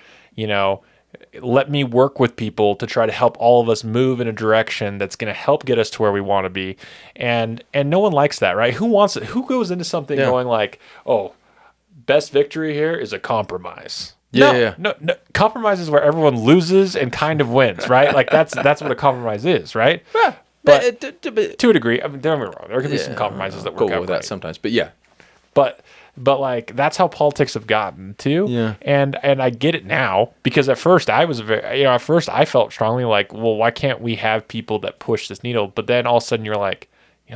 let me work with people to try to help all of us move in a direction that's going to help get us to where we want to be. And no one likes that, right? Who wants it? Who goes into something going like, oh, best victory here is a compromise. No. Compromise is where everyone loses and kind of wins, right? Like that's what a compromise is, right? Yeah. But to a degree, I mean, don't get me wrong. There can be some compromises that work out with that sometimes, but yeah. But like that's how politics have gotten too. Yeah. And I get it now because at first I was at first I felt strongly like, well, why can't we have people that push this needle? But then all of a sudden you're like,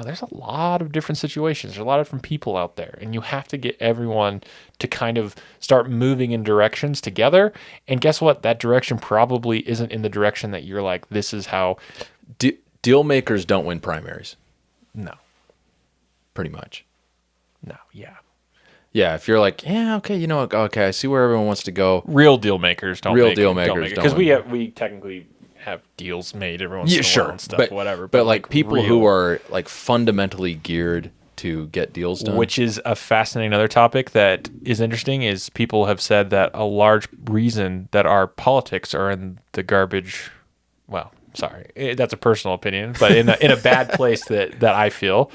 there's a lot of different situations. There's a lot of different people out there, and you have to get everyone to kind of start moving in directions together. And guess what? That direction probably isn't in the direction that you're like, this is how. Deal makers don't win primaries. No. Pretty much. No. Yeah. Yeah. If you're like, yeah, okay, okay, I see where everyone wants to go. Real deal makers don't. Deal makers because we technically have deals made every once in a while and stuff, but, whatever. But like people who are like fundamentally geared to get deals done. Which is a fascinating other topic that is interesting is people have said that a large reason that our politics are in the garbage, well, sorry, that's a personal opinion, but in a bad place that I feel,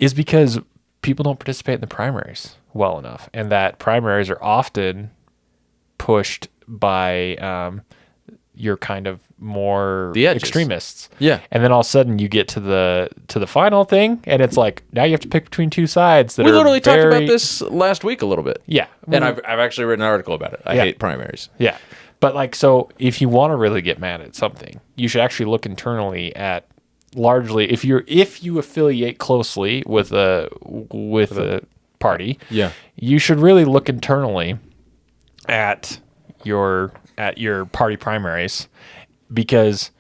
is because people don't participate in the primaries well enough, and that primaries are often pushed by your kind of more extremists. Yeah. And then all of a sudden you get to the final thing, and it's like now you have to pick between two sides that we literally talked about this last week a little bit. Yeah. And I've actually written an article about it. I hate primaries. Yeah. But like, so if you want to really get mad at something, you should actually look internally at largely if you affiliate closely with a party, you should really look internally at your party primaries, because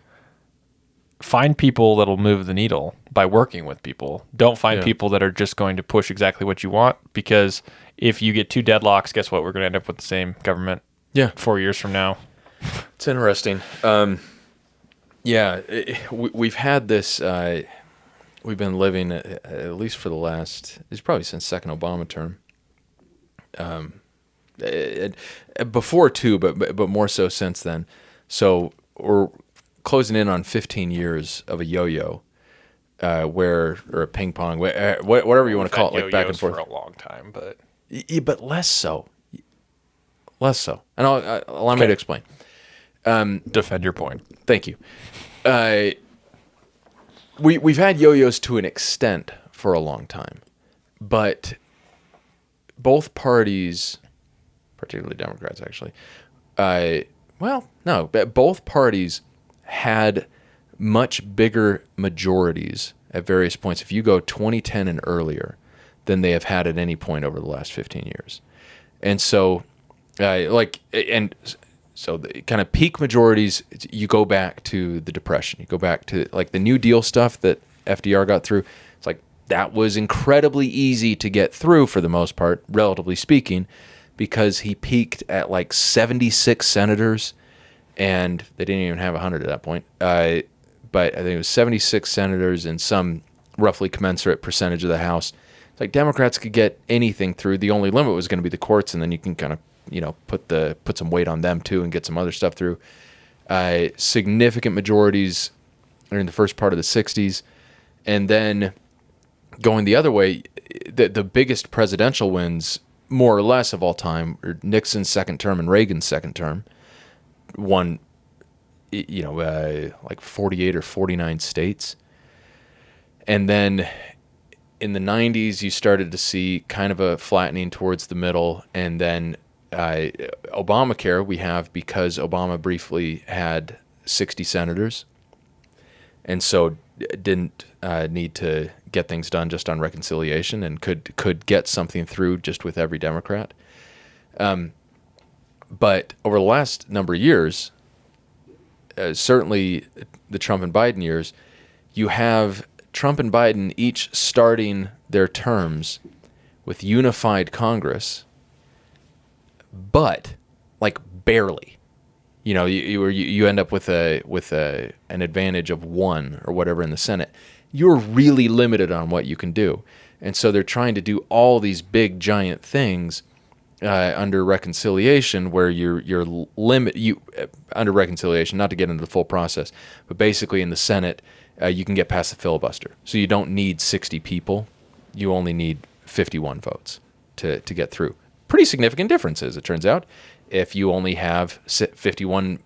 find people that'll move the needle by working with people. Don't find people that are just going to push exactly what you want, because if you get two deadlocks, guess what? We're going to end up with the same government 4 years from now. It's interesting. We've had this, we've been living at least for the last, it's probably since second Obama term. Before too, but more so since then. So we're closing in on 15 years of a yo-yo, or a ping pong, whatever you want to call it, like back and forth for a long time, but less so. And allow me to explain. Defend your point. Thank you. We've had yo-yos to an extent for a long time, but both parties, particularly Democrats, actually, both parties had much bigger majorities at various points, if you go 2010 and earlier, than they have had at any point over the last 15 years. And so, so the kind of peak majorities, you go back to the Depression. You go back to like the New Deal stuff that FDR got through. It's like that was incredibly easy to get through for the most part, relatively speaking, because he peaked at like 76 senators, and they didn't even have 100 at that point. But I think it was 76 senators and some roughly commensurate percentage of the House. It's like Democrats could get anything through. The only limit was going to be the courts, and then you can kind of, put some weight on them too and get some other stuff through. Significant majorities are in the first part of the 60s. And then going the other way, the biggest presidential wins, more or less, of all time are Nixon's second term and Reagan's second term. Won, like 48 or 49 states. And then in the 90s, you started to see kind of a flattening towards the middle. And then Obamacare we have because Obama briefly had 60 senators. And so didn't need to get things done just on reconciliation and could get something through just with every Democrat. But over the last number of years, certainly the Trump and Biden years, you have Trump and Biden each starting their terms with unified Congress, but like barely. You end up with an advantage of one or whatever in the Senate. You're really limited on what you can do, and so they're trying to do all these big giant things under reconciliation, where you're under reconciliation, not to get into the full process, but basically in the Senate you can get past the filibuster, so you don't need 60 people, you only need 51 votes to get through. Pretty significant differences, it turns out. If you only have 51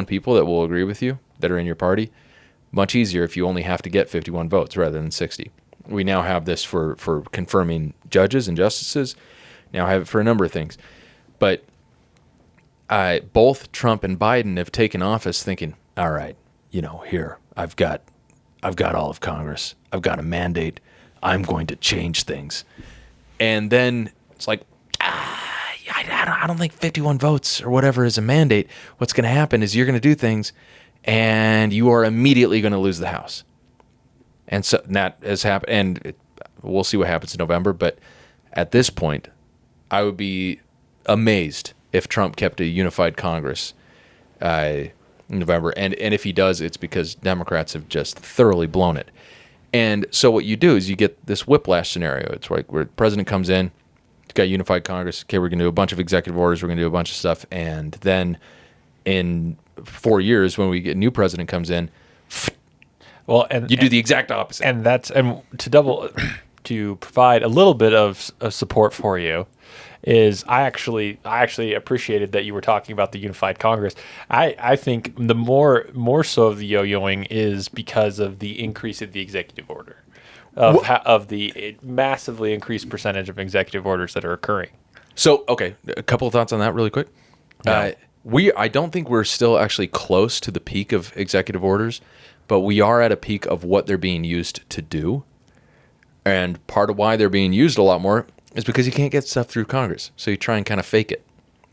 people that will agree with you, that are in your party, much easier if you only have to get 51 votes rather than 60. We now have this for confirming judges and justices. Now have it for a number of things. But both Trump and Biden have taken office thinking, all right, here, I've got all of Congress. I've got a mandate. I'm going to change things. And then it's like, I don't think 51 votes or whatever is a mandate. What's going to happen is you're going to do things, and you are immediately going to lose the House. And so that has happened, and we'll see what happens in November. But at this point, I would be amazed if Trump kept a unified Congress in November. And if he does, it's because Democrats have just thoroughly blown it. And so what you do is you get this whiplash scenario. It's like where the president comes in, he's got unified Congress. Okay, we're going to do a bunch of executive orders. We're going to do a bunch of stuff. And then in 4 years, when we get a new president comes in, you do the exact opposite. And to provide a little bit of support for you is I actually appreciated that you were talking about the unified Congress. I think the more so of the yo-yoing is because of the increase of the executive order, of the massively increased percentage of executive orders that are occurring. So, okay, a couple of thoughts on that really quick. No. I don't think we're still actually close to the peak of executive orders, but we are at a peak of what they're being used to do. And part of why they're being used a lot more is because you can't get stuff through Congress. So you try and kind of fake it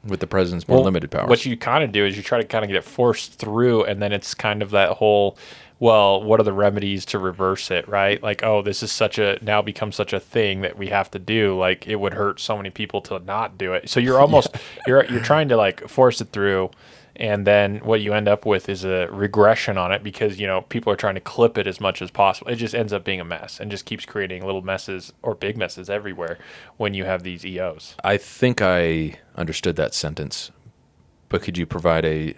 with the president's more limited powers. What you kind of do is you try to kind of get it forced through, and then it's kind of that whole, well, what are the remedies to reverse it, right? Like, oh, this is now become such a thing that we have to do. Like, it would hurt so many people to not do it. So you're almost, you're trying to like force it through. And then what you end up with is a regression on it because, people are trying to clip it as much as possible. It just ends up being a mess and just keeps creating little messes or big messes everywhere when you have these EOs. I think I understood that sentence, but could you provide a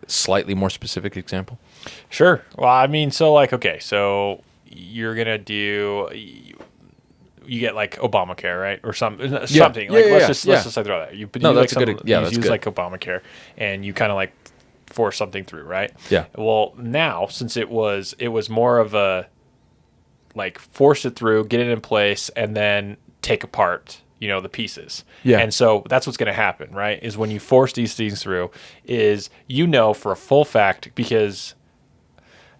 slightly more specific example? Sure. Well, I mean, so you're going to do... You get like Obamacare, right, or something. Let's just throw that. That's like Obamacare, and you kind of like force something through, right? Yeah. Well, now since it was more of a like force it through, get it in place, and then take apart, the pieces. Yeah. And so that's what's going to happen, right? Is when you force these things through, is for a full fact, because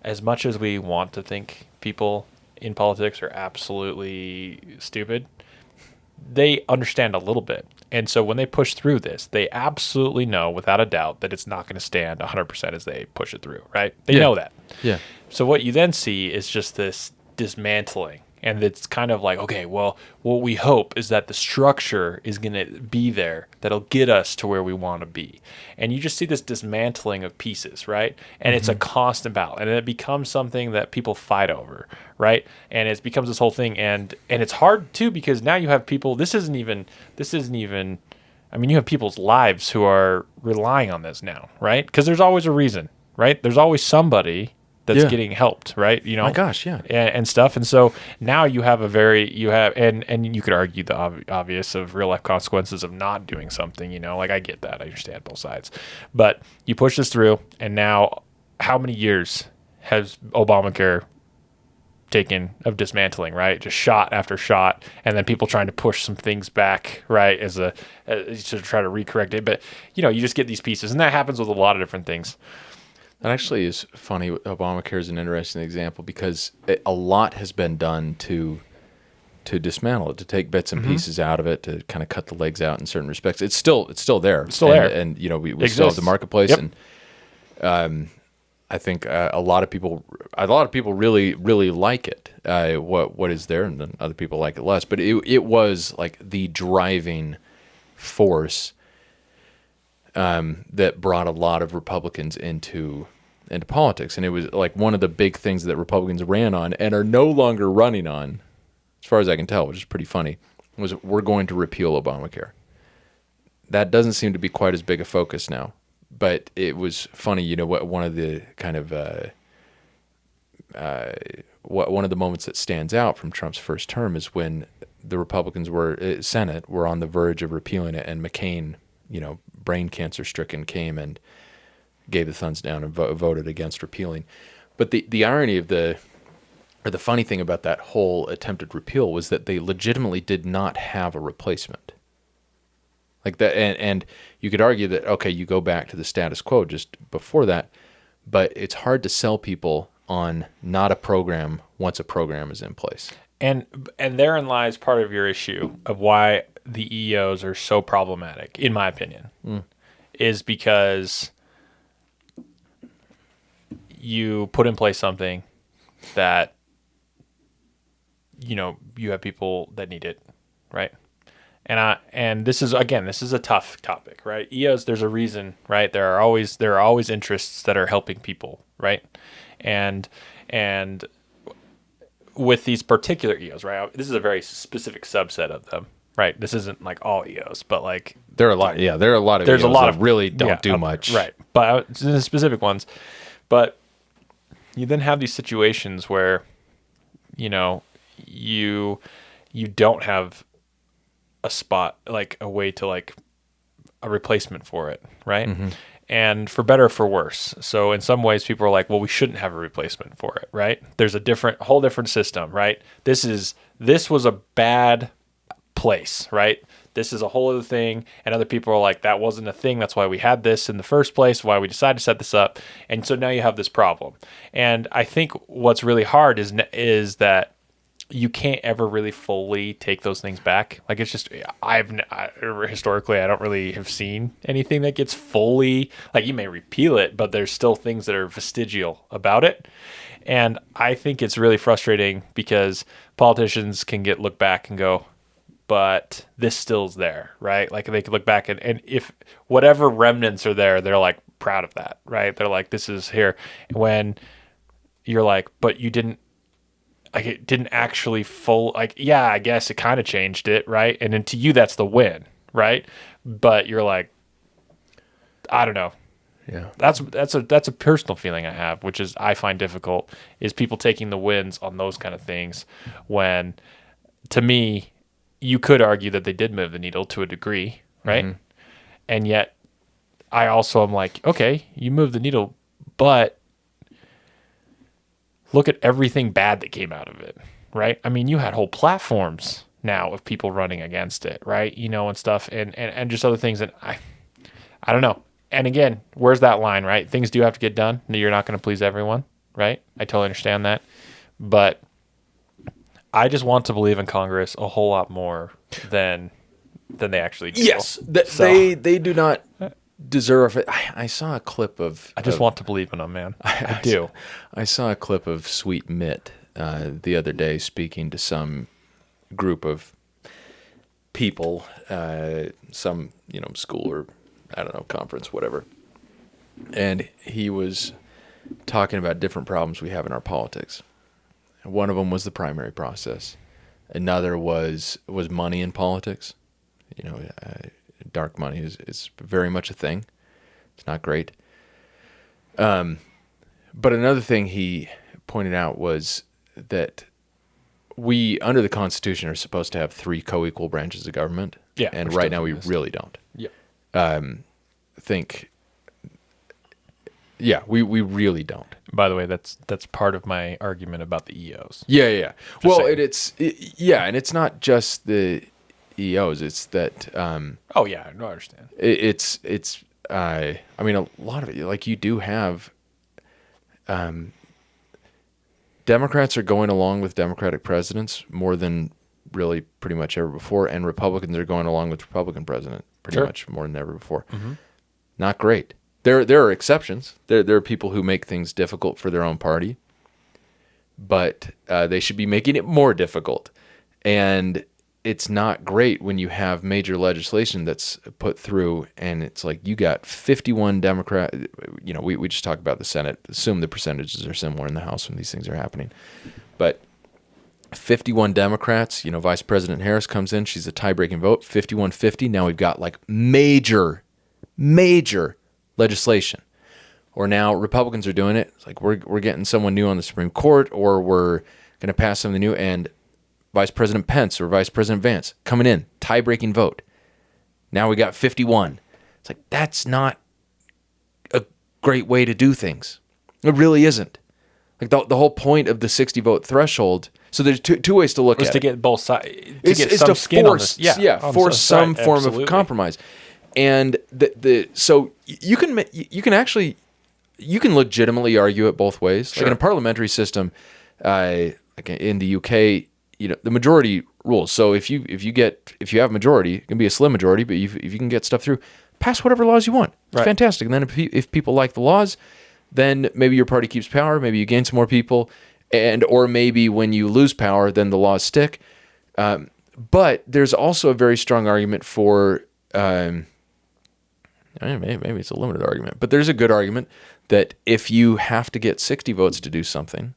as much as we want to think people in politics are absolutely stupid, they understand a little bit. And so when they push through this, they absolutely know without a doubt that it's not going to stand 100% as they push it through, right? They know that. Yeah. So what you then see is just this dismantling And it's kind of like, okay, well, what we hope is that the structure is going to be there that'll get us to where we want to be. And you just see this dismantling of pieces, right? And it's a constant battle, and it becomes something that people fight over, right? And it becomes this whole thing, and it's hard too, because now you have people. This isn't even. I mean, you have people's lives who are relying on this now, right? Because there's always a reason, right? There's always somebody that's getting helped, right? You know, My gosh, yeah. and stuff. And so now you have and you could argue the obvious of real life consequences of not doing something, you know, like I get that. I understand both sides, but you push this through, and now how many years has Obamacare taken of dismantling, right? Just shot after shot, and then people trying to push some things back, right, as to try to recorrect it. But, you know, you just get these pieces, and that happens with a lot of different things. That actually is funny. Obamacare is an interesting example because a lot has been done to dismantle it, to take bits and pieces out of it, to kind of cut the legs out in certain respects. It's still there. It's still there. And you know, we still have the marketplace. Yep. And I think a lot of people really, really like it. What is there, and then other people like it less. But it was like the driving force that brought a lot of Republicans into politics, and it was like one of the big things that Republicans ran on and are no longer running on, as far as I can tell, which is pretty funny. Was we're going to repeal Obamacare. That doesn't seem to be quite as big a focus now. But it was funny, you know, what one of the kind of one of the moments that stands out from Trump's first term is when the Republicans Senate were on the verge of repealing it, and McCain, you know, brain cancer stricken, came and gave the thumbs down and voted against repealing. But the irony of the funny thing about that whole attempted repeal was that they legitimately did not have a replacement. Like that, and you could argue that, okay, you go back to the status quo just before that, but it's hard to sell people on not a program once a program is in place. And therein lies part of your issue of why the EOs are so problematic, in my opinion, is because you put in place something that, you know, you have people that need it, right? And this is a tough topic, right? EOs, there's a reason, right? There are always interests that are helping people, right? And with these particular EOs, right? This is a very specific subset of them, right? This isn't like all EOs, but like there are a lot. Yeah, there are a lot of. There's EOs a lot that of really don't do much, right? But the specific ones, but you then have these situations where, you know, you don't have a spot, like a way to like a replacement for it, right? Mm-hmm. And for better or for worse. So in some ways people are like, well, we shouldn't have a replacement for it, right? There's a whole different system, right? This was a bad place, right? This is a whole other thing. And other people are like, that wasn't a thing. That's why we had this in the first place, why we decided to set this up. And so now you have this problem. And I think what's really hard is that you can't ever really fully take those things back. Like, it's just, historically, I don't really have seen anything that gets fully, like, you may repeal it, but there's still things that are vestigial about it. And I think it's really frustrating because politicians can look back and go, but this still's there, right? Like, they could look back and if whatever remnants are there, they're like proud of that, right? They're like, this is here. When you're like, but you didn't, like, it didn't actually yeah, I guess it kind of changed it, right? And then to you, that's the win, right? But you're like, I don't know. Yeah. That's a personal feeling I have, which is I find difficult, is people taking the wins on those kind of things when, to me, you could argue that they did move the needle to a degree, right? Mm-hmm. And yet I also am like, okay, you moved the needle, but look at everything bad that came out of it, right? I mean, you had whole platforms now of people running against it, right? You know, and stuff, and just other things. And I don't know. And again, where's that line, right? Things do have to get done. You're not going to please everyone, right? I totally understand that. But I just want to believe in Congress a whole lot more than they actually do. Yes, they do not deserve it. I saw a clip of. I just want to believe in them, man. I do. I saw a clip of Sweet Mitt the other day speaking to some group of people, some school or I don't know, conference, whatever, and he was talking about different problems we have in our politics. One of them was the primary process. Another was money in politics. Dark money is very much a thing. It's not great. But another thing he pointed out was that we, under the Constitution, are supposed to have 3 co-equal branches of government. Yeah, and right now we really don't. Yeah. We really don't. By the way, that's part of my argument about the EOs. Yeah. Well, saying. and it's not just the EOs. It's that. Oh yeah, no, I understand. It's. I mean, a lot of it. Like you do have. Democrats are going along with Democratic presidents more than really pretty much ever before, and Republicans are going along with Republican president pretty much more than ever before. Mm-hmm. Not great. There are exceptions. There are people who make things difficult for their own party, but they should be making it more difficult. And it's not great when you have major legislation that's put through, and it's like you got 51 Democrat. We just talked about the Senate. Assume the percentages are similar in the House when these things are happening, but 51 Democrats. Vice President Harris comes in. She's a tie-breaking vote. 51-50. Now we've got like major legislation. Or now Republicans are doing it. It's like we're getting someone new on the Supreme Court, or we're going to pass something new, and Vice President Pence or Vice President Vance coming in, tie-breaking vote. Now we got 51. It's like, that's not a great way to do things. It really isn't. Like the whole point of the 60 vote threshold. So there's two ways to look at it. To get both sides. It's to force some form of compromise. And so you can legitimately argue it both ways. Sure. Like in a parliamentary system, like in the UK, the majority rules. So if you have majority, it can be a slim majority, but if you can get stuff through, pass whatever laws you want. It's fantastic. And then if people like the laws, then maybe your party keeps power, maybe you gain some more people, or maybe when you lose power, then the laws stick. But there's also a very strong argument for, maybe it's a limited argument, but there's a good argument that if you have to get 60 votes to do something,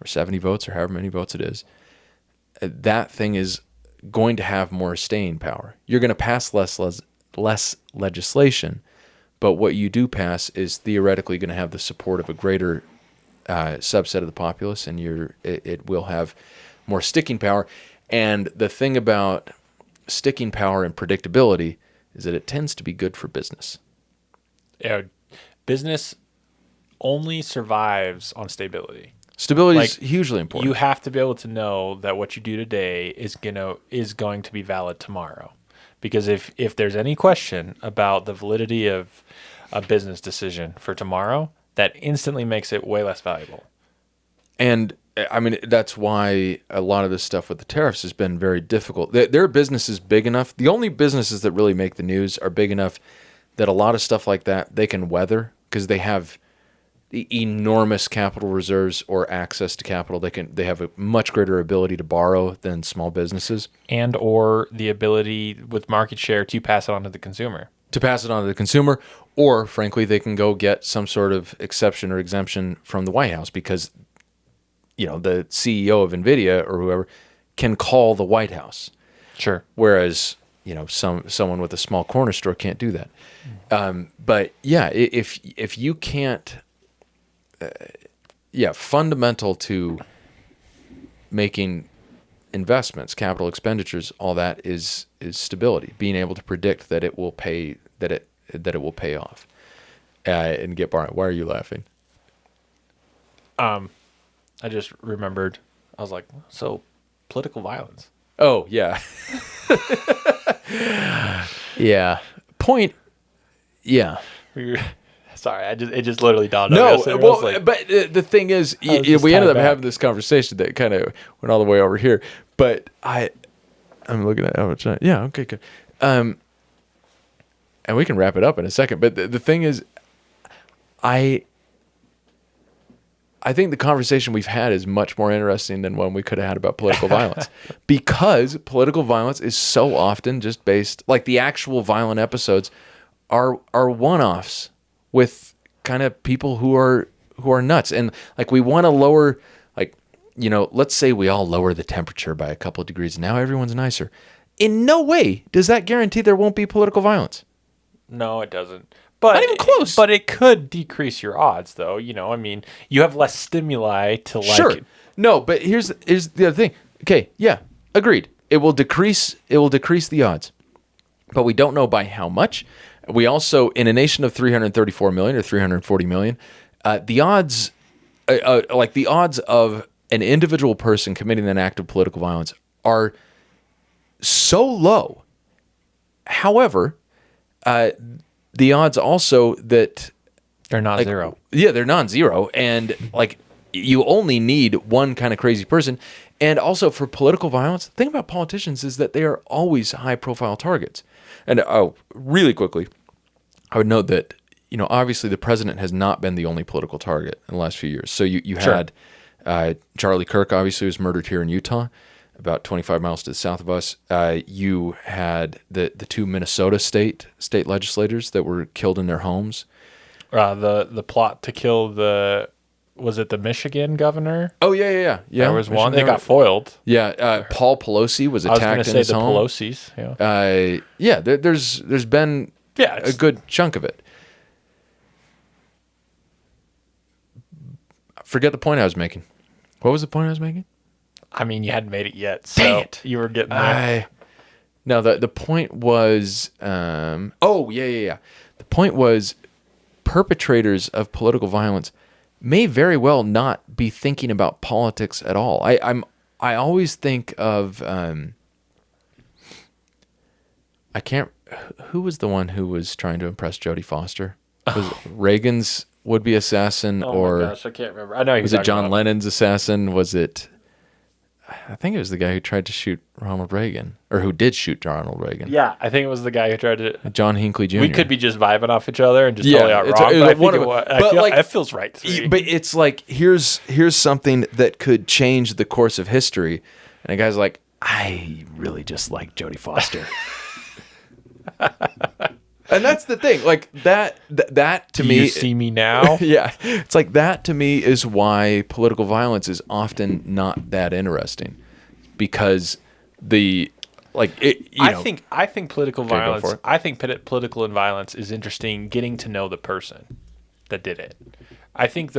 or 70 votes, or however many votes it is, that thing is going to have more staying power. You're going to pass less legislation, but what you do pass is theoretically going to have the support of a greater subset of the populace, and it will have more sticking power. And the thing about sticking power and predictability is that it tends to be good for business. Yeah, business only survives on stability. Stability is hugely important. You have to be able to know that what you do today is going to be valid tomorrow. Because if there's any question about the validity of a business decision for tomorrow, that instantly makes it way less valuable. And I mean, that's why a lot of this stuff with the tariffs has been very difficult. There are businesses big enough. The only businesses that really make the news are big enough that a lot of stuff like that they can weather because they have enormous capital reserves or access to capital. They have a much greater ability to borrow than small businesses, and or the ability with market share to pass it on to the consumer. Or frankly, they can go get some sort of exception or exemption from the White House because the CEO of NVIDIA or whoever can call the White House. Sure. Whereas someone with a small corner store can't do that. But yeah, if you can't. Fundamental to making investments, capital expenditures, all that is stability. Being able to predict that it will pay will pay off, and get borrowed. Why are you laughing? I just remembered. I was like, so political violence. Oh yeah, yeah. Point. Yeah. Sorry, it just literally dawned on me. No, well, but the thing is, we ended up having this conversation that kind of went all the way over here. But I'm looking at how much time. Yeah, okay, good. And we can wrap it up in a second. But the thing is, I I think the conversation we've had is much more interesting than one we could have had about political violence, because political violence is so often just based, like the actual violent episodes are one-offs with kind of people who are nuts. And like we want to lower, like, you know, let's say we all lower the temperature by a couple of degrees. Now everyone's nicer. In no way does that guarantee there won't be political violence. No, it doesn't. But not even close. But it could decrease your odds, though. You know, I mean, you have less stimuli to like. Sure. No, but here's the other thing. Okay, yeah, agreed. It will decrease the odds, but we don't know by how much. We also, in a nation of 334 million or 340 million, the odds, like the odds of an individual person committing an act of political violence are so low. However, the odds also that they're not zero. Yeah, they're non-zero. And like you only need one kind of crazy person. And also for political violence, the thing about politicians is that they are always high-profile targets. And really quickly, I would note that, you know, obviously the president has not been the only political target in the last few years. So you had Charlie Kirk, obviously, was murdered here in Utah, about 25 miles to the south of us. You had the two Minnesota state legislators that were killed in their homes. The plot to kill was it the Michigan governor? Oh, yeah. There was one. They got foiled. Yeah, Paul Pelosi was attacked in his home. I was going to say the Pelosi's. Yeah. There's been a good chunk of it. Forget the point I was making. What was the point I was making? I mean, you hadn't made it yet, so you were getting there. No, the point was, yeah. The point was perpetrators of political violence may very well not be thinking about politics at all. I always think of, who was the one who was trying to impress Jodie Foster? Was it Reagan's would-be assassin, or my gosh, I can't remember. I know was it John Lennon's assassin? Was it? I think it was the guy who tried to shoot Ronald Reagan, or who did shoot Ronald Reagan. Yeah, I think it was the guy who tried to. John Hinckley Jr. We could be just vibing off each other and just totally out wrong. It feels right to me. But it's like here's something that could change the course of history, and a guy's like, I really just like Jodie Foster. And that's the thing, like that to me. You see me now? Yeah, it's like that to me is why political violence is often not that interesting, because I think political violence. I think political and violence is interesting. Getting to know the person that did it. I think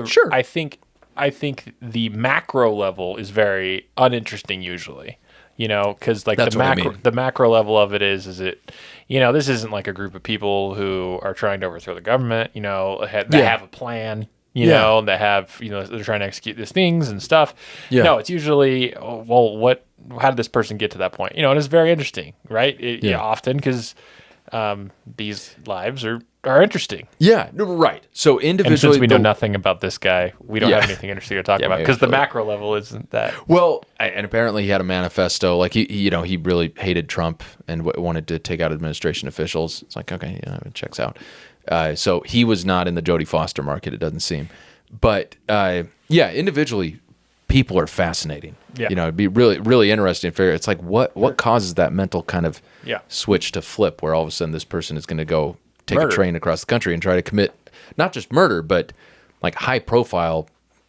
I think the macro level is very uninteresting usually. You know, because like the macro level of it is it, you know, this isn't like a group of people who are trying to overthrow the government. You know, they have a plan. You know, they have, you know, they're trying to execute these things and stuff. Yeah. No, it's usually, how did this person get to that point? You know, and it's very interesting, right? Often because these lives are interesting. Yeah, right. So individually, and since we know nothing about this guy, we don't have anything interesting to talk about, because the macro level isn't that. Well, and apparently he had a manifesto. Like he really hated Trump and wanted to take out administration officials. It's like, okay, it checks out. So he was not in the Jodie Foster market, it doesn't seem. But individually, people are fascinating. Yeah. You know, it'd be really, really interesting to figure. It's like what causes that mental kind of switch to flip, where all of a sudden this person is going to go take a train across the country and try to commit not just murder, but like high profile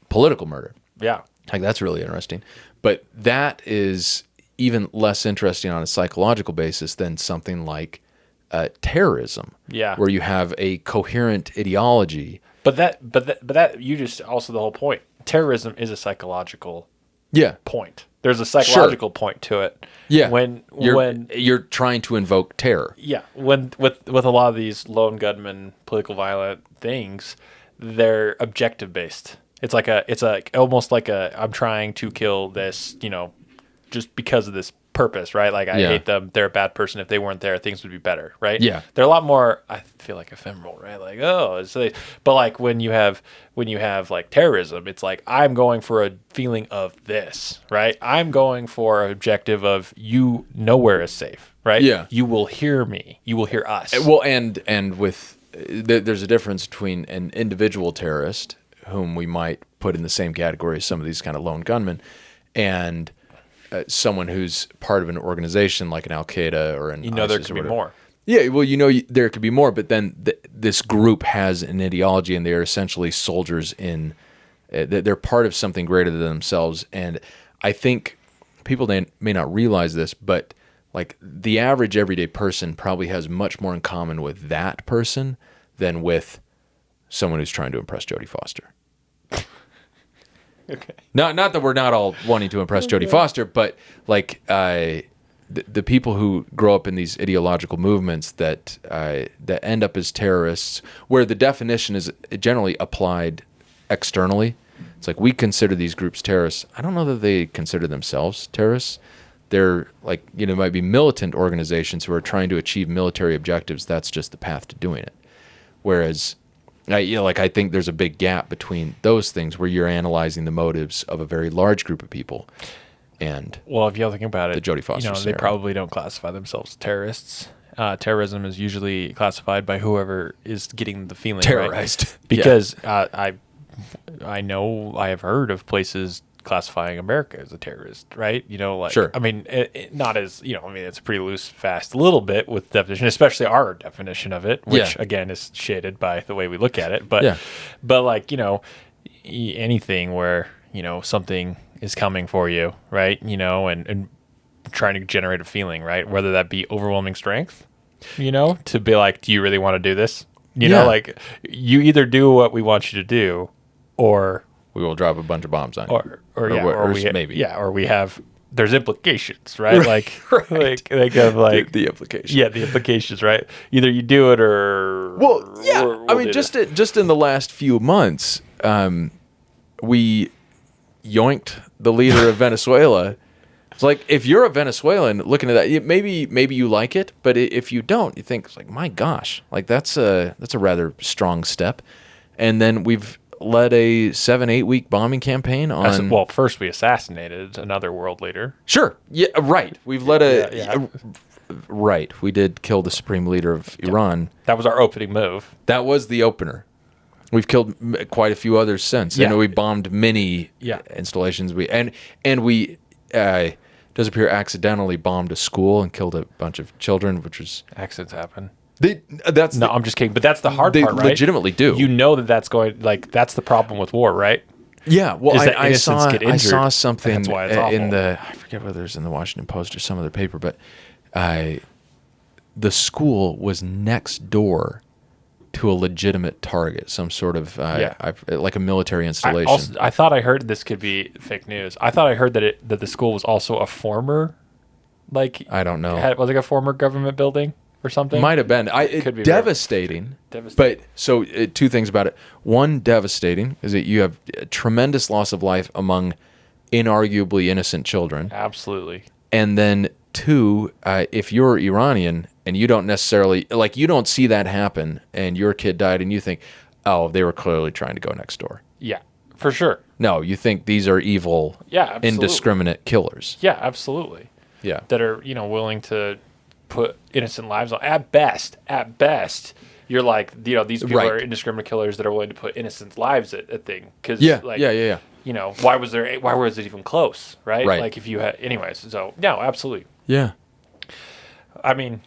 political murder. Yeah. Like that's really interesting. But that is even less interesting on a psychological basis than something like terrorism. Yeah. Where you have a coherent ideology. But that you just also the whole point. Terrorism is a psychological point. There's a psychological point to it. Yeah. When you're trying to invoke terror. Yeah. When with a lot of these lone gunman political violent things, they're objective based. It's almost like I'm trying to kill this, you know, just because of this purpose, right? Like I hate them. They're a bad person. If they weren't there, things would be better, right? Yeah. They're a lot more, I feel like, ephemeral, right? Like, but like when you have like terrorism, it's like I'm going for a feeling of this, right? I'm going for an objective of you nowhere is safe, right? Yeah. You will hear me. You will hear us. Well, and with there's a difference between an individual terrorist whom we might put in the same category as some of these kind of lone gunmen, and someone who's part of an organization like an Al Qaeda or an there ISIS could or be whatever. more. Yeah, well, there could be more, but then this group has an ideology, and they're essentially soldiers in. They're part of something greater than themselves, and I think people may not realize this, but like the average everyday person probably has much more in common with that person than with someone who's trying to impress Jodie Foster. Okay. Not that we're not all wanting to impress Jodie Foster, but like the people who grow up in these ideological movements that end up as terrorists, where the definition is generally applied externally. It's like, we consider these groups terrorists. I don't know that they consider themselves terrorists. They're like, might be militant organizations who are trying to achieve military objectives. That's just the path to doing it. Whereas, I think there's a big gap between those things where you're analyzing the motives of a very large group of people and Well, if you think about it, the Jodie Foster they scenario. probably don't classify themselves as terrorists. Terrorism is usually classified by whoever is getting the feeling Terrorized. right? Because I know I have heard of places classifying America as a terrorist, right? Sure. I mean, not as, it's a pretty loose, fast little bit with definition, especially our definition of it, which again is shaded by the way we look at it. But, anything where, something is coming for you, right? And trying to generate a feeling, right? Whether that be overwhelming strength, to be like, do you really want to do this? Like, you either do what we want you to do, or we will drop a bunch of bombs on you. Or we have, there's implications, right? Like, the implications. Yeah, the implications, right? Either you do it or just in the last few months, we yoinked the leader of Venezuela. It's like, if you're a Venezuelan looking at that, maybe you like it, but if you don't, you think, it's like, my gosh, like that's a rather strong step. And then we've led a 7-8 week bombing campaign on. Well, first we assassinated another world leader. Sure, yeah, right. We've led right. We did kill the supreme leader of Iran. That was our opening move. That was the opener. We've killed quite a few others since. Yeah. And we bombed many installations. We does appear accidentally bombed a school and killed a bunch of children, which was accidents happen. I'm just kidding. But that's the hard part, right? They legitimately do. That's going, like, that's the problem with war, right? Yeah. Well, I saw something that's why it's awful. I forget whether it was in the Washington Post or some other paper, but the school was next door to a legitimate target, some sort of like a military installation. I thought I heard this could be fake news. I thought I heard that the school was also a former, like, I don't know, was like a former government building or something. Might have been. Could be devastating. But so two things about it. One, devastating is that you have a tremendous loss of life among inarguably innocent children. Absolutely. And then two, if you're Iranian and you don't necessarily, like, you don't see that happen and your kid died and you think, oh, they were clearly trying to go next door. Yeah, for sure. No, you think these are evil, indiscriminate killers. Yeah, absolutely. Yeah. That are, willing to put innocent lives on. At best, you're like, these people are indiscriminate killers that are willing to put innocent lives at thing. Cause why was it even close? Right. Like, if you had, anyways. So no, absolutely. Yeah. I mean,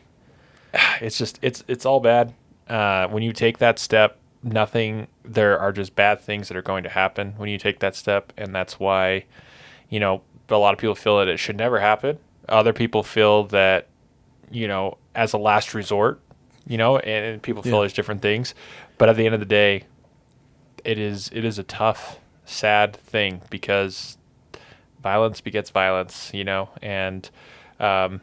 it's all bad. When you take that step, there are just bad things that are going to happen when you take that step. And that's why, a lot of people feel that it should never happen. Other people feel that, as a last resort, and people feel there's different things. But at the end of the day, it is a tough, sad thing because violence begets violence, and it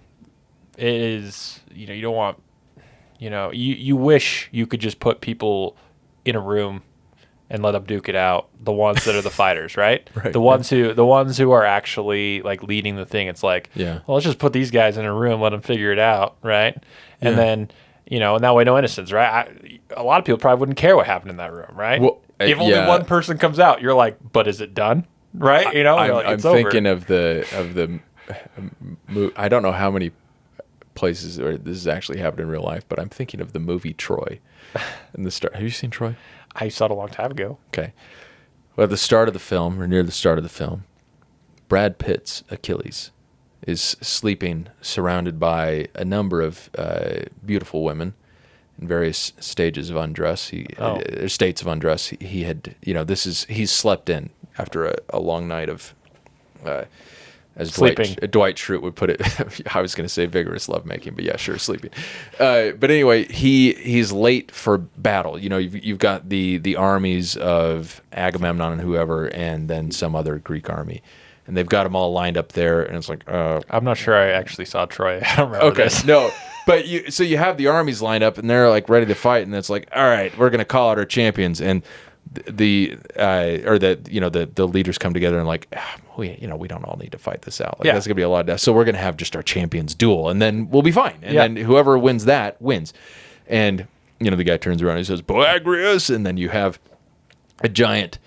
is, you don't want, you wish you could just put people in a room and let them duke it out. The ones that are the fighters, right? The ones who are actually, like, leading the thing. It's like, well, let's just put these guys in a room, let them figure it out, right? And then, and that way, no innocence, right? A lot of people probably wouldn't care what happened in that room, right? Well, if only one person comes out, you're like, but is it done? Right? I'm thinking of the I don't know how many places where this has actually happened in real life, but I'm thinking of the movie Troy. And have you seen Troy? I saw it a long time ago. Okay. Well, at the start of the film, or near the start of the film, Brad Pitt's Achilles is sleeping surrounded by a number of beautiful women in various stages of undress. States of undress. He had, he's slept in after a long night of, as Dwight Schrute would put it. I was going to say vigorous lovemaking, but yeah, sure, sleeping. But anyway, he's late for battle. You've got the armies of Agamemnon and whoever, and then some other Greek army. And they've got them all lined up there, and it's like, I'm not sure I actually saw Troy. I don't remember this. No, but you have the armies lined up, and they're like ready to fight, and it's like, all right, we're gonna call out our champions, and the leaders come together and like, we don't all need to fight this out. Like that's gonna be a lot of death, so we're gonna have just our champions duel, and then we'll be fine, and then whoever wins that wins, and the guy turns around and he says, Boagrius, and then you have a giant.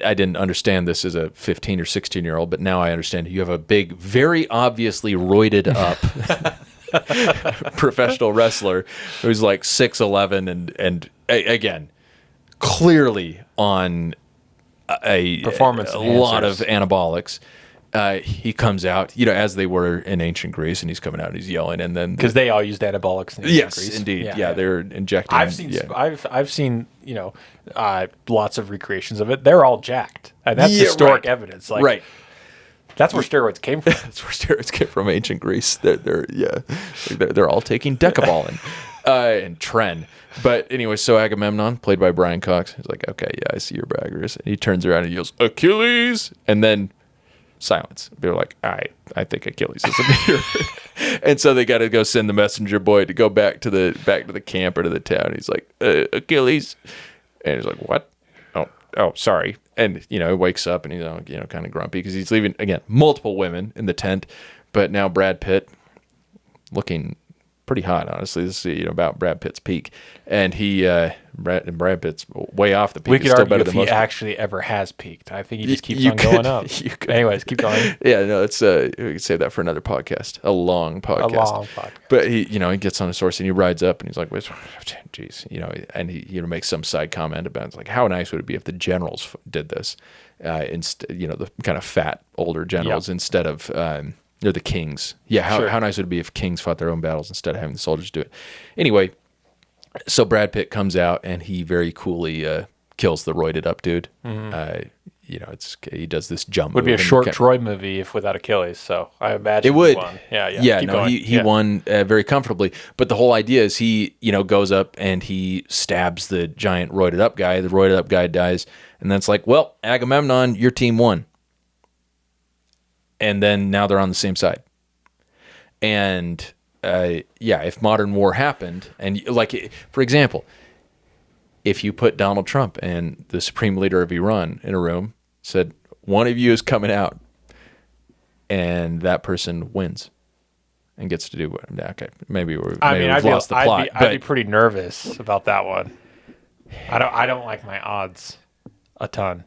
I didn't understand this as a 15 or 16-year-old, but now I understand. You have a big, very obviously roided up professional wrestler who's like 6'11", and again, clearly on a performance lot of anabolics. He comes out, as they were in ancient Greece, and he's coming out and he's yelling, and then because they all used anabolics in ancient Greece. Yes, indeed. Yeah, they're injecting. I've seen lots of recreations of it. They're all jacked, and that's historic evidence. Like, right. That's where steroids came from. That's where steroids came from, ancient Greece. They're all taking decabolin and tren. But anyway, so Agamemnon, played by Brian Cox, he's like, okay, yeah, I see your baggers. And he turns around and yells, Achilles, and then silence. They're like, I think Achilles is a hero. And so they got to go send the messenger boy to go back to the camp or to the town. He's like, Achilles, and he's like, what? Oh, sorry. And he wakes up and he's kind of grumpy because he's leaving again multiple women in the tent, but now Brad Pitt looking pretty hot. Honestly, this is about Brad Pitt's peak, and Brad Pitt's way off the peak. We could argue if he actually ever has peaked. I think he just keeps on going up. Anyways, keep going. Yeah, no, it's we could save that for another podcast, a long podcast. But he gets on his horse and he rides up and he's like, "Geez," and he makes some side comment about it's like, how nice would it be if the generals did this, instead, the kind of fat older generals instead of. They're the kings. Yeah, how nice would it be if kings fought their own battles instead of having the soldiers do it? Anyway, so Brad Pitt comes out and he very coolly kills the roided up dude. Mm-hmm. He does this jump. Would be a short Troy movie if without Achilles. So I imagine it would. He won. Yeah. He won very comfortably. But the whole idea is he goes up and he stabs the giant roided up guy. The roided up guy dies, and then it's like, well, Agamemnon, your team won. And then now they're on the same side. And if modern war happened, and like, for example, if you put Donald Trump and the supreme leader of Iran in a room, said, one of you is coming out, and that person wins and gets to do what? Okay, maybe we've lost the plot. I'd be pretty nervous about that one. I don't like my odds a ton.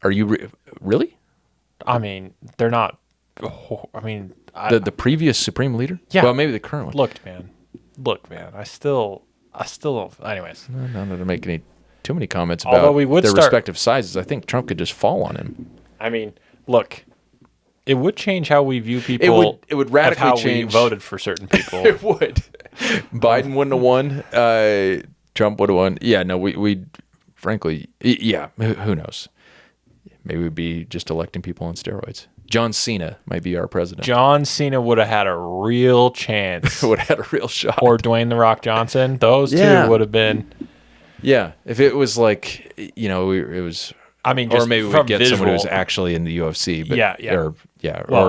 Are you really? I mean, they're not. The previous supreme leader. Yeah. Well, maybe the current one. Look, man. I still don't. Anyways, not to make too many comments about their respective sizes. I think Trump could just fall on him. I mean, look, it would change how we view people. It would radically how change. We voted for certain people. It would. Biden wouldn't have won. Trump would have won. Yeah. No, we frankly, yeah. Who knows? Maybe we'd be just electing people on steroids. John Cena might be our president. John Cena would have had a real chance. Would have had a real shot. Or Dwayne "The Rock" Johnson. Those two would have been. Yeah, if it was like it was. I mean, or maybe we'd get someone who's actually in the UFC. But,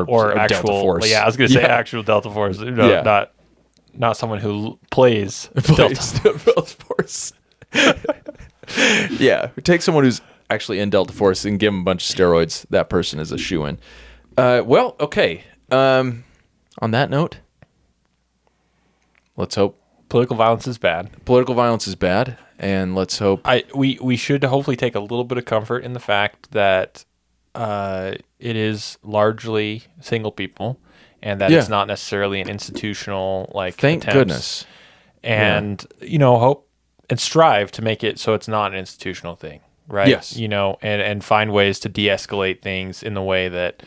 or actual Delta Force. Yeah, I was going to say actual Delta Force. Not someone who plays Delta Force. Yeah, take someone who's actually in Delta Force and give them a bunch of steroids. That person is a shoo-in. Well, okay. On that note, let's hope political violence is bad. Political violence is bad, and let's hope we should hopefully take a little bit of comfort in the fact that it is largely single people, and that it's not necessarily an institutional Thank attempts. Goodness. And hope and strive to make it so it's not an institutional thing. right? Yes. And find ways to de-escalate things in the way that,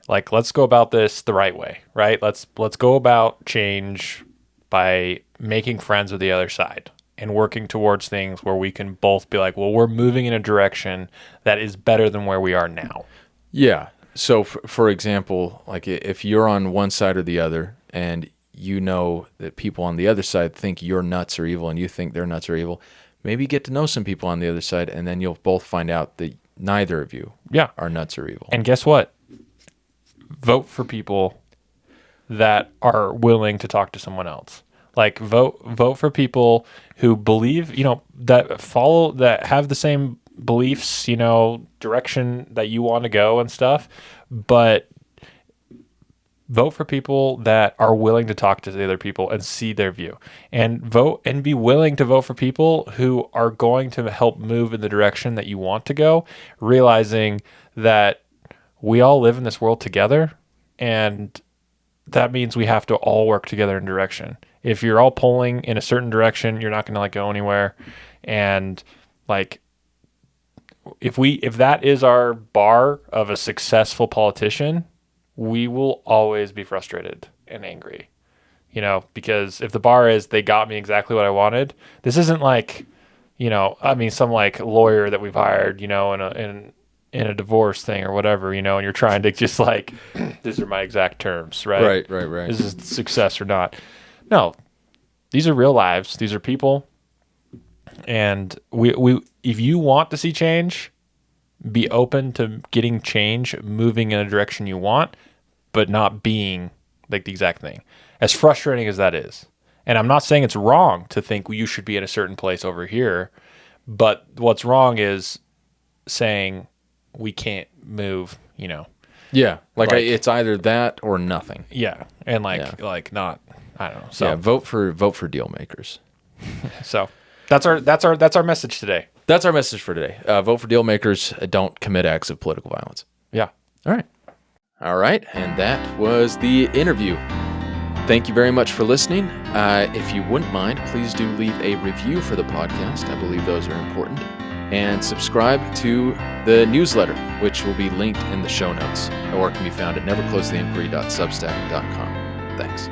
like, let's go about this the right way, right? Let's go about change by making friends with the other side and working towards things where we can both be like, well, we're moving in a direction that is better than where we are now. Yeah. So, for example, like if you're on one side or the other, and you know that people on the other side think you're nuts or evil, and you think they're nuts or evil, maybe get to know some people on the other side, and then you'll both find out that neither of you are nuts or evil. And guess what? Vote for people that are willing to talk to someone else. Like vote for people who believe, that have the same beliefs, direction that you want to go and stuff, but vote for people that are willing to talk to the other people and see their view, and vote and be willing to vote for people who are going to help move in the direction that you want to go, realizing that we all live in this world together, and that means we have to all work together in direction. If you're all pulling in a certain direction, you're not going to go anywhere. And like, if that is our bar of a successful politician, we will always be frustrated and angry, because if the bar is they got me exactly what I wanted, this isn't like, some like lawyer that we've hired, in a divorce thing or whatever, and you're trying to just like, these are my exact terms, right? Right. This is success or not. No, these are real lives. These are people. And we if you want to see change, be open to getting change, moving in a direction you want, but not being like the exact thing. As frustrating as that is. And I'm not saying it's wrong to think you should be in a certain place over here, but what's wrong is saying we can't move, Yeah, it's either that or nothing. Yeah, and like not, I don't know. So yeah, vote for deal makers. So that's our message today. That's our message for today. Vote for deal makers. Don't commit acts of political violence. Yeah. All right, and that was the interview. Thank you very much for listening. If you wouldn't mind, please do leave a review for the podcast. I believe those are important. And subscribe to the newsletter, which will be linked in the show notes, or can be found at neverclosetheinquiry.substack.com. Thanks.